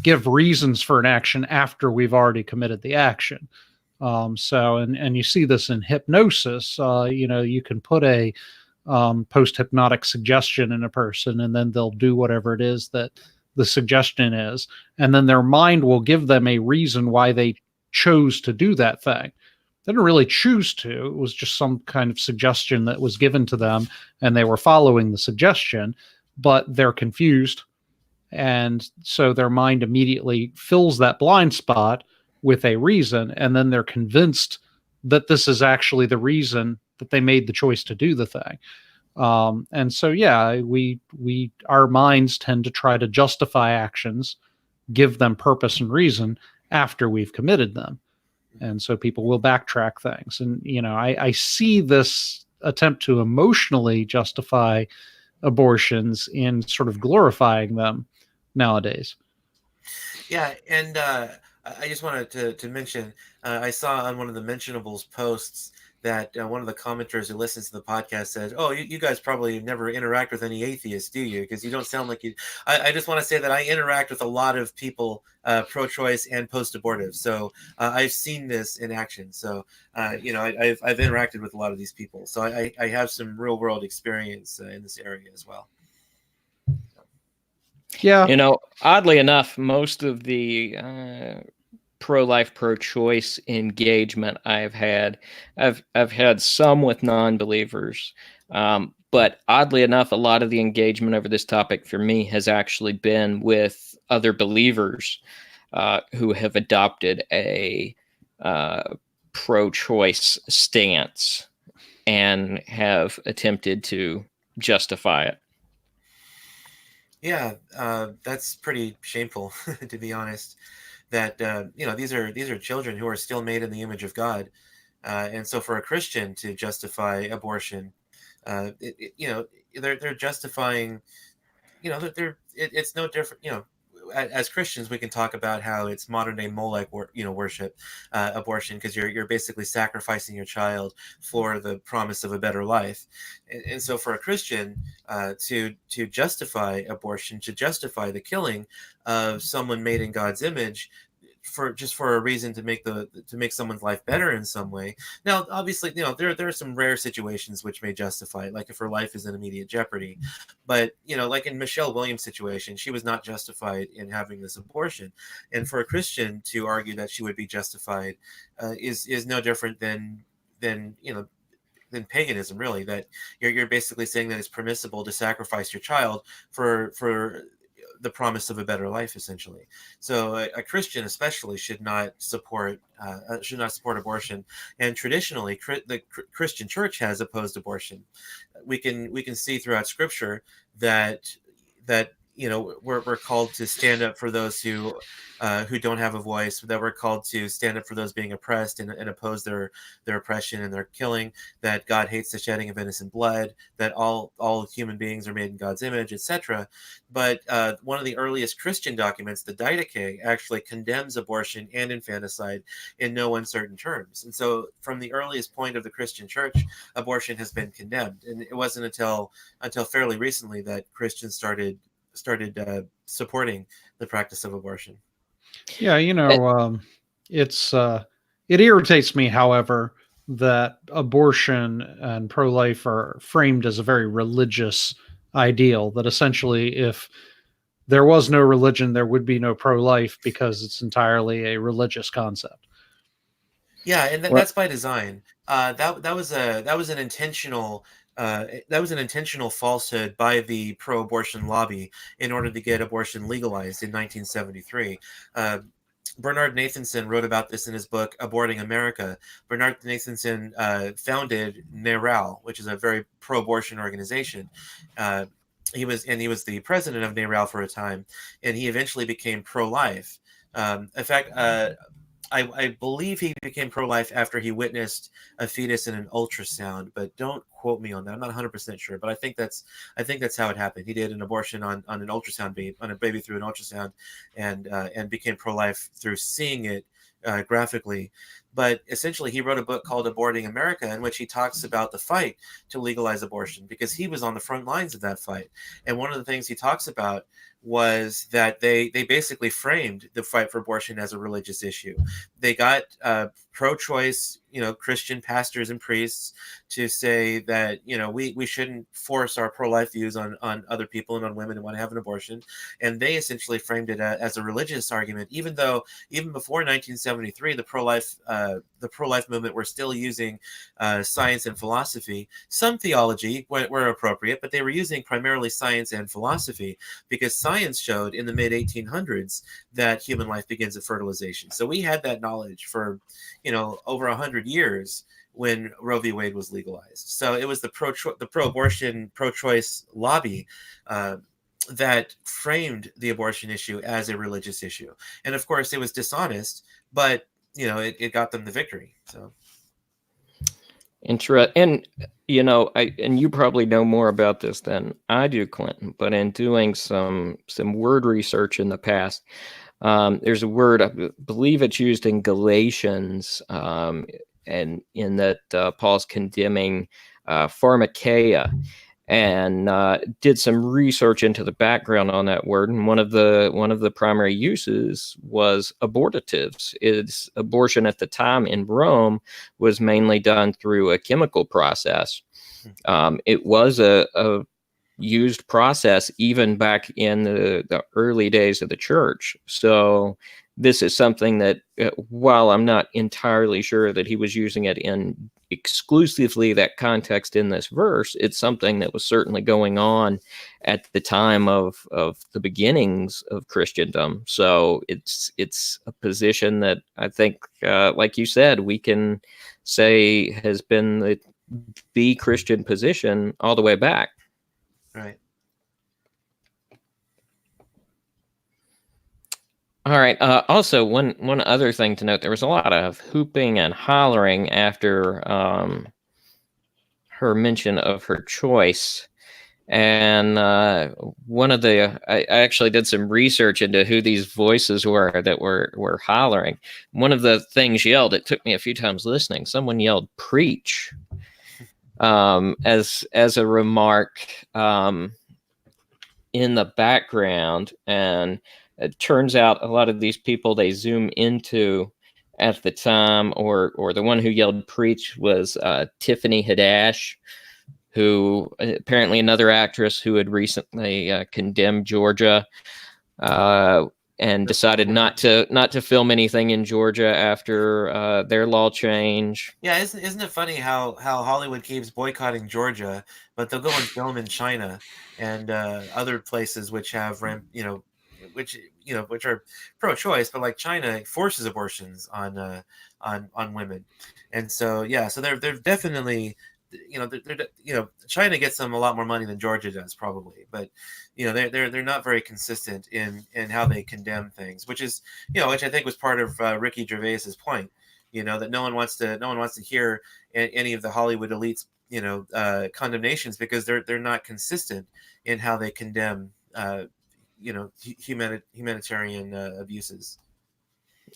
give reasons for an action after we've already committed the action. And you see this in hypnosis. You can put a post-hypnotic suggestion in a person, and then they'll do whatever it is that the suggestion is, and then their mind will give them a reason why they chose to do that thing. They didn't really choose to. It was just some kind of suggestion that was given to them, and they were following the suggestion, but they're confused. And so their mind immediately fills that blind spot with a reason, and then they're convinced that this is actually the reason that they made the choice to do the thing. And so, our minds tend to try to justify actions, give them purpose and reason after we've committed them. And so people will backtrack things. And, I see this attempt to emotionally justify abortions in sort of glorifying them nowadays. Yeah, and I just wanted to mention, I saw on one of the Mentionables posts that one of the commenters who listens to the podcast says, "Oh, you guys probably never interact with any atheists, do you? Because you don't sound like you." I just want to say that I interact with a lot of people, pro-choice and post-abortive, so I've seen this in action. So I've interacted with a lot of these people, so I have some real-world experience in this area as well. Yeah. Oddly enough, most of the pro-life, pro-choice engagement I've had some with non-believers, but oddly enough, a lot of the engagement over this topic for me has actually been with other believers who have adopted a pro-choice stance and have attempted to justify it. Yeah, that's pretty shameful, to be honest. That these are children who are still made in the image of God, and so for a Christian to justify abortion, they're justifying. It's no different. As Christians, we can talk about how it's modern day Molech worship, abortion, because you're basically sacrificing your child for the promise of a better life, and so for a Christian to justify abortion, to justify the killing of someone made in God's image, for a reason to make someone's life better in some way. Now, obviously, there are some rare situations which may justify it, like if her life is in immediate jeopardy. But like in Michelle Williams' situation, she was not justified in having this abortion, and for a Christian to argue that she would be justified is no different than paganism, really. That you're basically saying that it's permissible to sacrifice your child for the promise of a better life, essentially. So a Christian, especially, should not support abortion. And traditionally, the Christian Church has opposed abortion. We can see throughout Scripture that we're called to stand up for those who don't have a voice, that we're called to stand up for those being oppressed and oppose their oppression and their killing, that God hates the shedding of innocent blood, that all human beings are made in God's image, etc. But one of the earliest Christian documents, the Didache, actually condemns abortion and infanticide in no uncertain terms. And so from the earliest point of the Christian church, abortion has been condemned. And it wasn't until fairly recently that Christians started supporting the practice of abortion. Yeah, it's it irritates me, however, that abortion and pro-life are framed as a very religious ideal, that essentially if there was no religion, there would be no pro-life, because it's entirely a religious concept. Yeah, and that's by design. That was an intentional falsehood by the pro-abortion lobby in order to get abortion legalized in 1973. Bernard Nathanson wrote about this in his book Aborting America. Bernard Nathanson founded NARAL, which is a very pro-abortion organization. He was the president of NARAL for a time, and he eventually became pro-life. In fact, I believe he became pro-life after he witnessed a fetus in an ultrasound, but don't quote me on that. I'm not 100% sure, but I think that's how it happened. He did an abortion on an ultrasound baby, on a baby through an ultrasound, and became pro-life through seeing it graphically. But essentially, he wrote a book called Aborting America, in which he talks about the fight to legalize abortion, because he was on the front lines of that fight. And one of the things he talks about was that they basically framed the fight for abortion as a religious issue. They got pro-choice, Christian pastors and priests to say that, we shouldn't force our pro-life views on other people and on women who want to have an abortion. And they essentially framed it as a religious argument, even before 1973, the pro-life movement were still using science and philosophy. Some theology were appropriate, but they were using primarily science and philosophy, because science showed in the mid 1800s that human life begins at fertilization. So we had that knowledge for over 100 years when Roe v. Wade was legalized. So it was the pro-abortion, pro-choice lobby that framed the abortion issue as a religious issue. And of course, it was dishonest, but it got them the victory. So And and you probably know more about this than I do, Clinton, but in doing some word research in the past, There's a word, I believe it's used in Galatians, and in that Paul's condemning pharmakeia, and did some research into the background on that word. And one of the primary uses was abortatives. Is abortion at the time in Rome was mainly done through a chemical process. It was a used process even back in the early days of the church. So this is something that, while I'm not entirely sure that he was using it in exclusively that context in this verse, it's something that was certainly going on at the time of the beginnings of Christendom. So it's a position that I think, like you said, we can say has been the Christian position all the way back. Right. All right. Also, one other thing to note: there was a lot of hooping and hollering after her mention of her choice, and I actually did some research into who these voices were that were hollering. One of the things yelled. It took me a few times listening. Someone yelled "preach" as a remark. In the background, and it turns out a lot of these people they zoom into at the time, or the one who yelled "preach" was Tiffany Haddish, who apparently another actress who had recently condemned Georgia, and decided not to film anything in Georgia after their law change. Yeah, isn't it funny how Hollywood keeps boycotting Georgia, but they'll go and film in China and other places which have which are pro-choice, but like China forces abortions on women, and so yeah, so they're definitely China gets them a lot more money than Georgia does probably, but they're not very consistent in how they condemn things, which I think was part of Ricky Gervais's point. That no one wants to hear any of the Hollywood elites, condemnations, because they're not consistent in how they condemn, humanitarian abuses.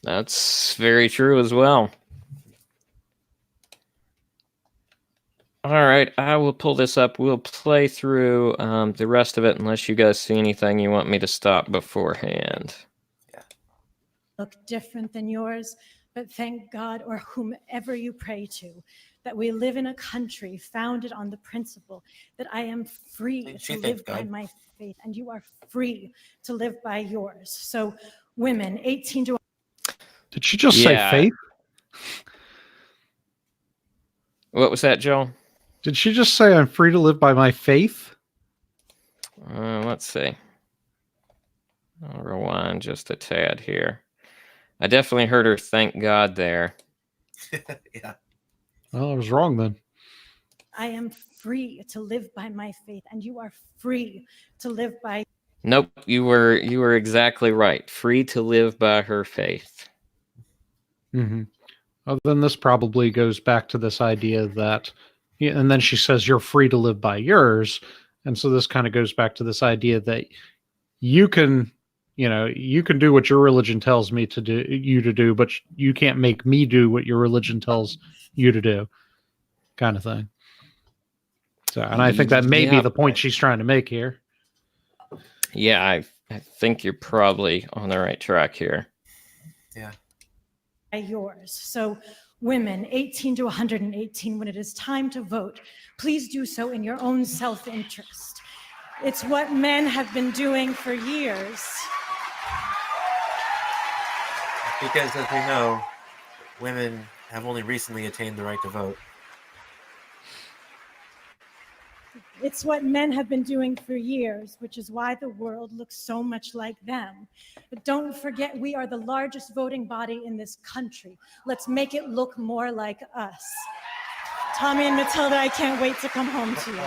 That's very true as well. All right, I will pull this up. We'll play through the rest of it, unless you guys see anything you want me to stop beforehand. Look different than yours, but thank God, or whomever you pray to, that we live in a country founded on the principle that I am free to live by my faith, and you are free to live by yours. So women 18 to... Did she just say faith? What was that, Joel? Did she just say I'm free to live by my faith? Let's see. I'll rewind just a tad here. I definitely heard her thank God there. Yeah. Well, I was wrong then. I am free to live by my faith, and you are free to live by... Nope, you were exactly right. Free to live by her faith. Mm-hmm. Well, then this probably goes back to this idea that, and then she says you're free to live by yours, and so this kind of goes back to this idea that you can do what your religion tells me to do, but you can't make me do what your religion tells you to do, kind of thing. So, and I think that may be the point she's trying to make here. Yeah, I think you're probably on the right track here. Yeah. Yours. So women 18 to 118, when it is time to vote, please do so in your own self-interest. It's what men have been doing for years. Because, as we know, women have only recently attained the right to vote. It's what men have been doing for years, which is why the world looks so much like them. But don't forget, we are the largest voting body in this country. Let's make it look more like us. Tommy and Matilda, I can't wait to come home to you.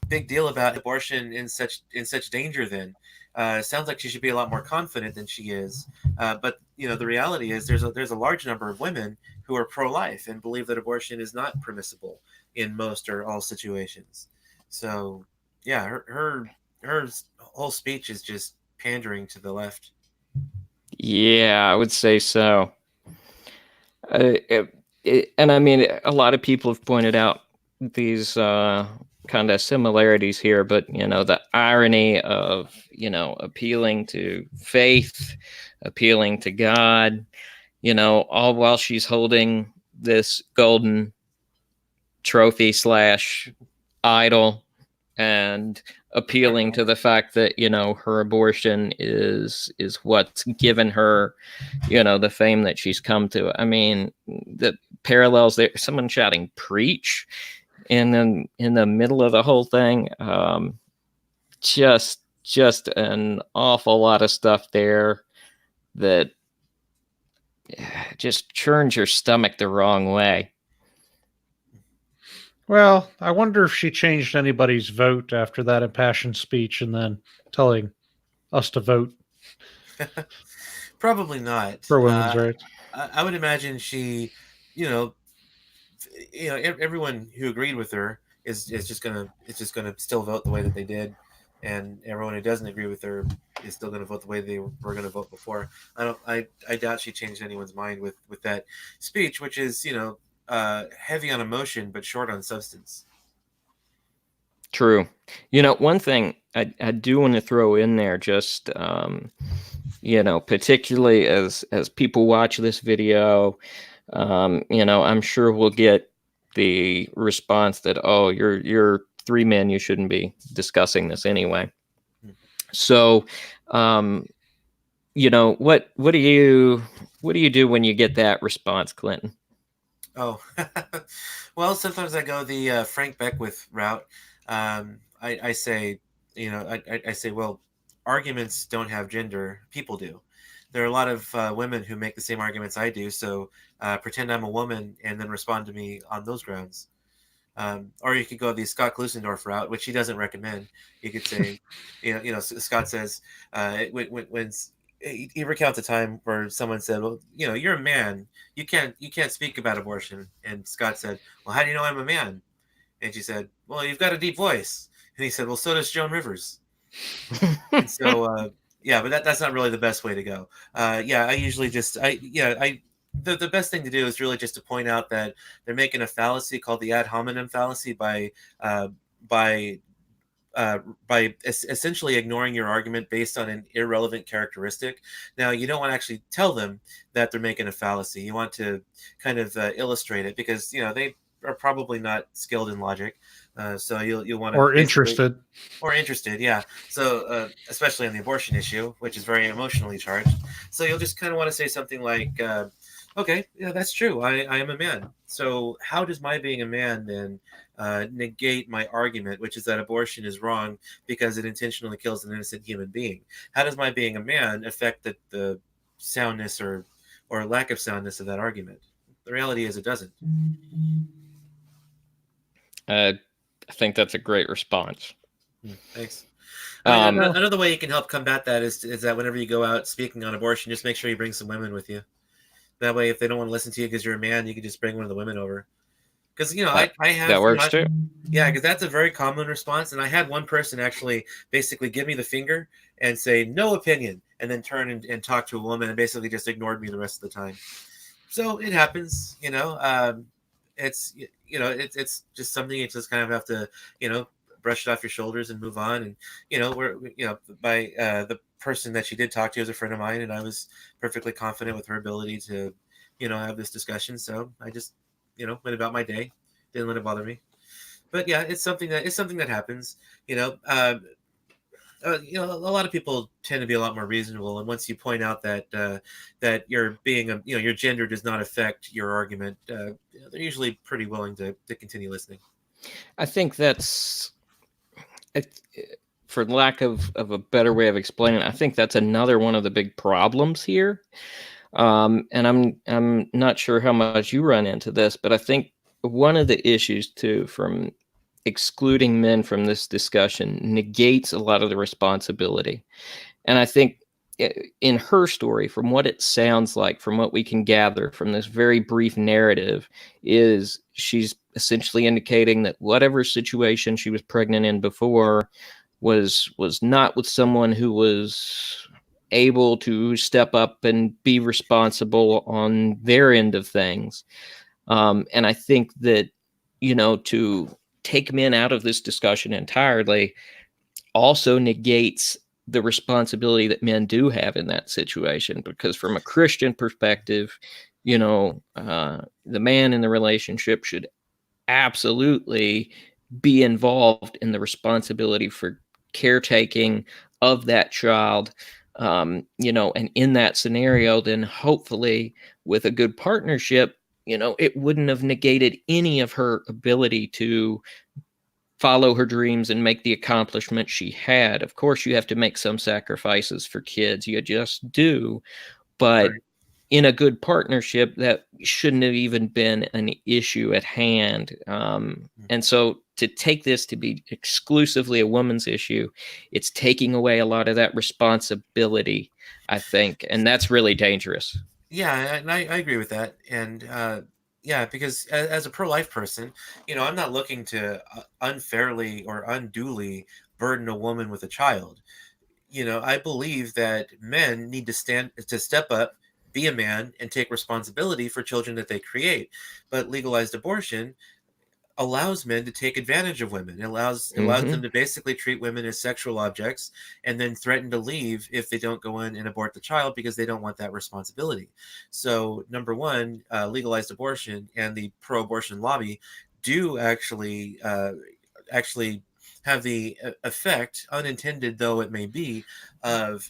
Big deal about abortion in such danger then. Sounds like she should be a lot more confident than she is. But the reality is there's a large number of women who are pro-life and believe that abortion is not permissible in most or all situations. So yeah, her whole speech is just pandering to the left. Yeah, I would say so. And I mean, a lot of people have pointed out these kind of similarities here, but the irony of appealing to faith, appealing to God, all while she's holding this golden trophy slash idol and appealing to the fact that her abortion is what's given her the fame that she's come to. I mean, the parallels there, someone shouting preach in the middle of the whole thing. Just an awful lot of stuff there that just churns your stomach the wrong way. Well, I wonder if she changed anybody's vote after that impassioned speech and then telling us to vote Probably not. for women's rights. I would imagine she, you know, everyone who agreed with her is just gonna still vote the way that they did, and everyone who doesn't agree with her is still gonna vote the way they were gonna vote before. I doubt she changed anyone's mind with that speech, which is heavy on emotion but short on substance. True. One thing I do want to throw in there, just particularly as people watch this video, I'm sure we'll get the response that, oh, you're three men, you shouldn't be discussing this anyway. So, what do you do when you get that response, Clinton? Oh, well, sometimes I go the Frank Beckwith route. I say, I say, well, arguments don't have gender. People do. There are a lot of women who make the same arguments I do. So pretend I'm a woman and then respond to me on those grounds. Or you could go the Scott Klusendorf route, which he doesn't recommend. You could say, Scott says when he recounts a time where someone said, well, you're a man, you can't speak about abortion, and Scott said, well, how do you know I'm a man? And she said, well, you've got a deep voice. And he said, well, so does Joan Rivers. And so yeah, but that's not really the best way to go. I usually just the best thing to do is really just to point out that they're making a fallacy called the ad hominem fallacy by essentially ignoring your argument based on an irrelevant characteristic. Now, you don't want to actually tell them that they're making a fallacy. You want to kind of illustrate it, because they are probably not skilled in logic. So you'll want to, or interested, yeah. So especially on the abortion issue, which is very emotionally charged. So you'll just kind of want to say something like, okay, yeah, that's true. I am a man. So how does my being a man then negate my argument, which is that abortion is wrong because it intentionally kills an innocent human being? How does my being a man affect the soundness or lack of soundness of that argument? The reality is it doesn't. I think that's a great response. Thanks. Another way you can help combat that is that whenever you go out speaking on abortion, just make sure you bring some women with you. That way, if they don't want to listen to you because you're a man, you can just bring one of the women over. Because I have that works too. Yeah, because that's a very common response. And I had one person actually basically give me the finger and say no opinion, and then turn and talk to a woman and basically just ignored me the rest of the time. So it happens, it's it's just something you just kind of have to brush it off your shoulders and move on. And the person that she did talk to is a friend of mine, and I was perfectly confident with her ability to have this discussion. So I just went about my day, didn't let it bother me. But yeah, it's something that happens. A lot of people tend to be a lot more reasonable, and once you point out that that your being your gender does not affect your argument, they're usually pretty willing to continue listening. I think that's, for lack of a better way of explaining it, I think that's another one of the big problems here. And I'm not sure how much you run into this, but I think one of the issues too, from excluding men from this discussion, negates a lot of the responsibility. And I think in her story, from what it sounds like, from what we can gather from this very brief narrative, is she's essentially indicating that whatever situation she was pregnant in before was not with someone who was able to step up and be responsible on their end of things. And I think that, to take men out of this discussion entirely also negates the responsibility that men do have in that situation. Because from a Christian perspective, the man in the relationship should absolutely be involved in the responsibility for caretaking of that child. And in that scenario, then hopefully with a good partnership, it wouldn't have negated any of her ability to follow her dreams and make the accomplishment she had. Of course, you have to make some sacrifices for kids. You just do. But Right. in a good partnership, that shouldn't have even been an issue at hand. And so to take this to be exclusively a woman's issue, it's taking away a lot of that responsibility, I think. And that's really dangerous. Yeah, and I agree with that. And yeah, because as a pro-life person, I'm not looking to unfairly or unduly burden a woman with a child. I believe that men need to step up, be a man, and take responsibility for children that they create. But legalized abortion allows men to take advantage of women. It allows them to basically treat women as sexual objects and then threaten to leave if they don't go in and abort the child because they don't want that responsibility. So, number one, legalized abortion and the pro-abortion lobby do actually have the effect, unintended though it may be, of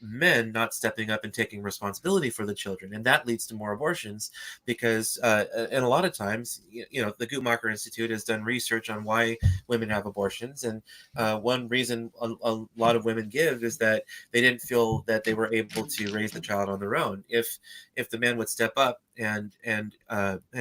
men not stepping up and taking responsibility for the children, and that leads to more abortions because and a lot of times, the Guttmacher Institute has done research on why women have abortions, and one reason a lot of women give is that they didn't feel that they were able to raise the child on their own. If the man would step up and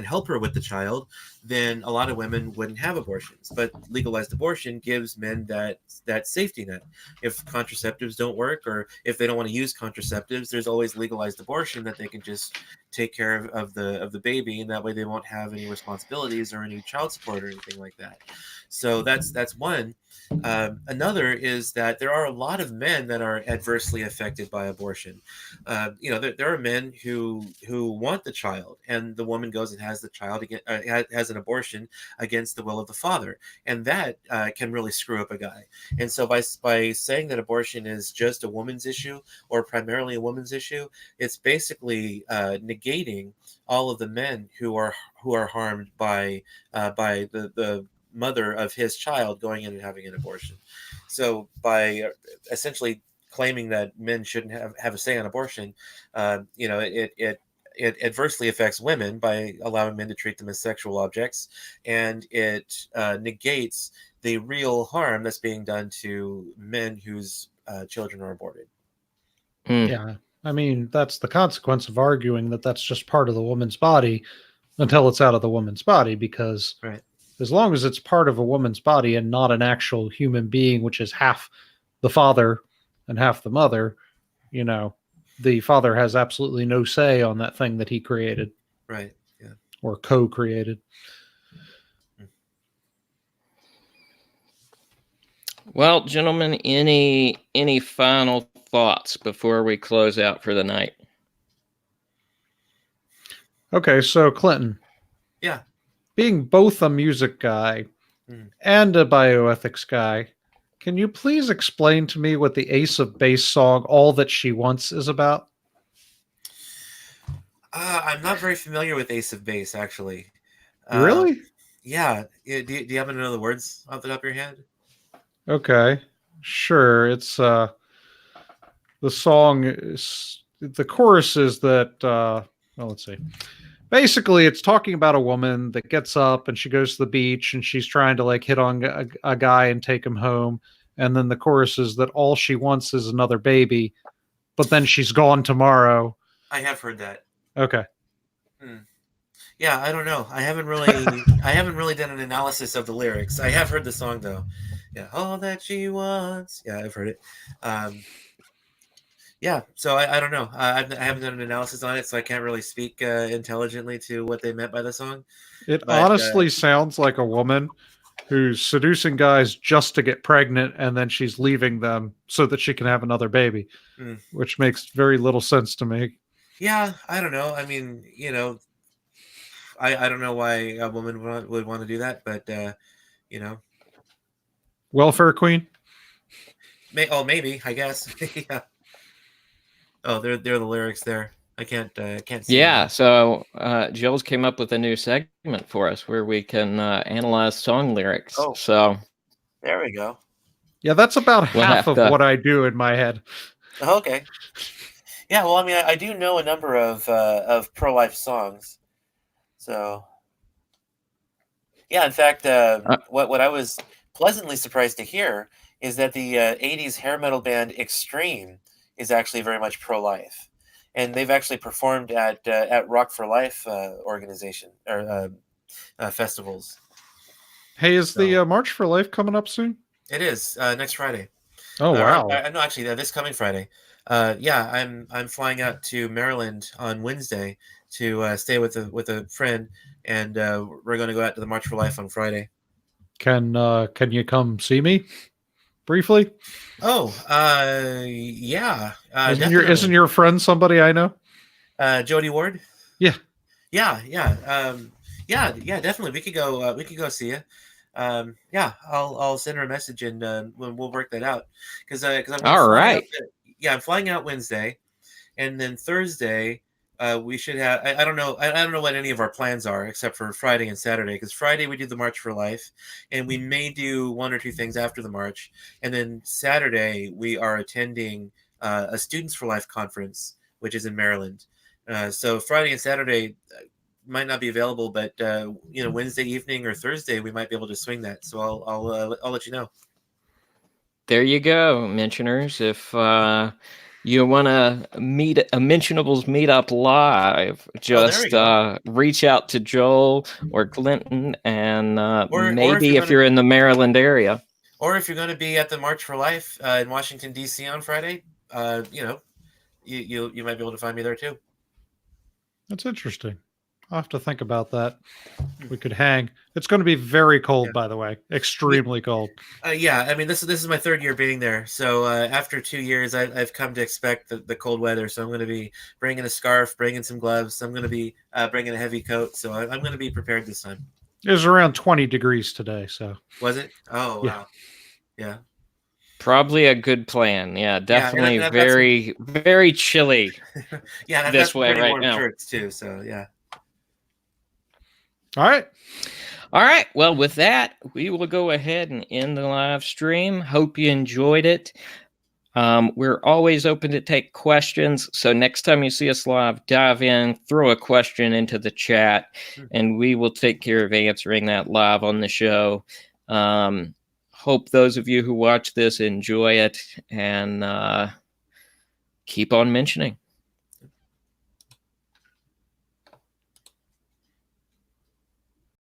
help her with the child, then a lot of women wouldn't have abortions. But legalized abortion gives men that safety net. If contraceptives don't work, or if they don't want to use contraceptives, there's always legalized abortion that they can just take care of the baby, and that way they won't have any responsibilities or any child support or anything like that. So that's one. Another is that there are a lot of men that are adversely affected by abortion. There are men who want the child, and the woman goes and has the child again, has an abortion against the will of the father, and that can really screw up a guy. And so by saying that abortion is just a woman's issue or primarily a woman's issue, it's basically negating all of the men who are harmed by the mother of his child going in and having an abortion. So by essentially claiming that men shouldn't have a say on abortion, it adversely affects women by allowing men to treat them as sexual objects, and it negates the real harm that's being done to men whose children are aborted. Yeah. I mean, that's the consequence of arguing that that's just part of the woman's body until it's out of the woman's body, because Right. as long as it's part of a woman's body and not an actual human being, which is half the father and half the mother, the father has absolutely no say on that thing that he created. Right. Yeah. Or co-created. Well, gentlemen, any final thoughts before we close out for the night? Okay, so Clinton. Yeah. Being both a music guy and a bioethics guy, can you please explain to me what the Ace of Base song "All That She Wants" is about? I'm not very familiar with Ace of Base, actually. Really? Yeah. Do you happen to know the words off the top of your head? Okay, sure. It's the song is, the chorus is that well, let's see. Basically, it's talking about a woman that gets up and she goes to the beach and she's trying to like hit on a guy and take him home, and then the chorus is that all she wants is another baby, but then she's gone tomorrow. I have heard that. Okay. Yeah, I don't know. I haven't really done an analysis of the lyrics. I have heard the song though. Yeah, all that she wants. Yeah, I've heard it. Yeah, so I don't know. I haven't done an analysis on it, so I can't really speak intelligently to what they meant by the song. It But, honestly sounds like a woman who's seducing guys just to get pregnant, and then she's leaving them so that she can have another baby, which makes very little sense to me. Yeah, I don't know. I mean, I don't know why a woman would want to do that, but Welfare queen? Maybe, I guess. Yeah. Oh, they're the lyrics there. I can't see. Yeah, so Jill's came up with a new segment for us where we can analyze song lyrics. Oh. So there we go. Yeah, that's about We'll half have of to- what I do in my head. Okay. Yeah, well, I mean, I do know a number of pro-life songs. So, yeah, in fact, what I was pleasantly surprised to hear is that the 80s hair metal band Extreme is actually very much pro-life. And they've actually performed at Rock for Life organization or festivals. Hey, is the March for Life coming up soon? It is next Friday. Oh, wow. No, actually, this coming Friday. Yeah, I'm flying out to Maryland on Wednesday to stay with a friend, and we're going to go out to the March for Life on Friday. Can you come see me briefly? Oh, yeah. Isn't your friend somebody I know? Jody Ward? Yeah. Yeah. Yeah, definitely. We could go see you. Yeah, I'll send her a message and we'll work that out. Because All right. I'm flying out Wednesday, and then Thursday we should have. I don't know. I don't know what any of our plans are except for Friday and Saturday. Because Friday we do the March for Life, and we may do one or two things after the march. And then Saturday we are attending a Students for Life conference, which is in Maryland. So Friday and Saturday might not be available, but Wednesday evening or Thursday we might be able to swing that. So I'll let you know. There you go, mentioners. If you want to meet a Mentionables meetup live, just reach out to Joel or Clinton, and maybe if you're in the Maryland area, or if you're going to be at the March for Life in Washington D.C. on Friday, you might be able to find me there too. That's interesting. I'll have to think about that. We could hang. It's going to be very cold, by the way. Extremely cold. Yeah, I mean, this is my third year being there. So after 2 years, I've come to expect the cold weather. So I'm going to be bringing a scarf, bringing some gloves. I'm going to be bringing a heavy coat. So I'm going to be prepared this time. It was around 20 degrees today. So was it? Oh, yeah. Wow. Yeah. Probably a good plan. Yeah, definitely very, very chilly. Yeah, and this way right now. Shirts too. So yeah. All right. Well, with that, we will go ahead and end the live stream. Hope you enjoyed it. We're always open to take questions. So next time you see us live, dive in, throw a question into the chat, and we will take care of answering that live on the show. Hope those of you who watch this enjoy it, and keep on mentioning.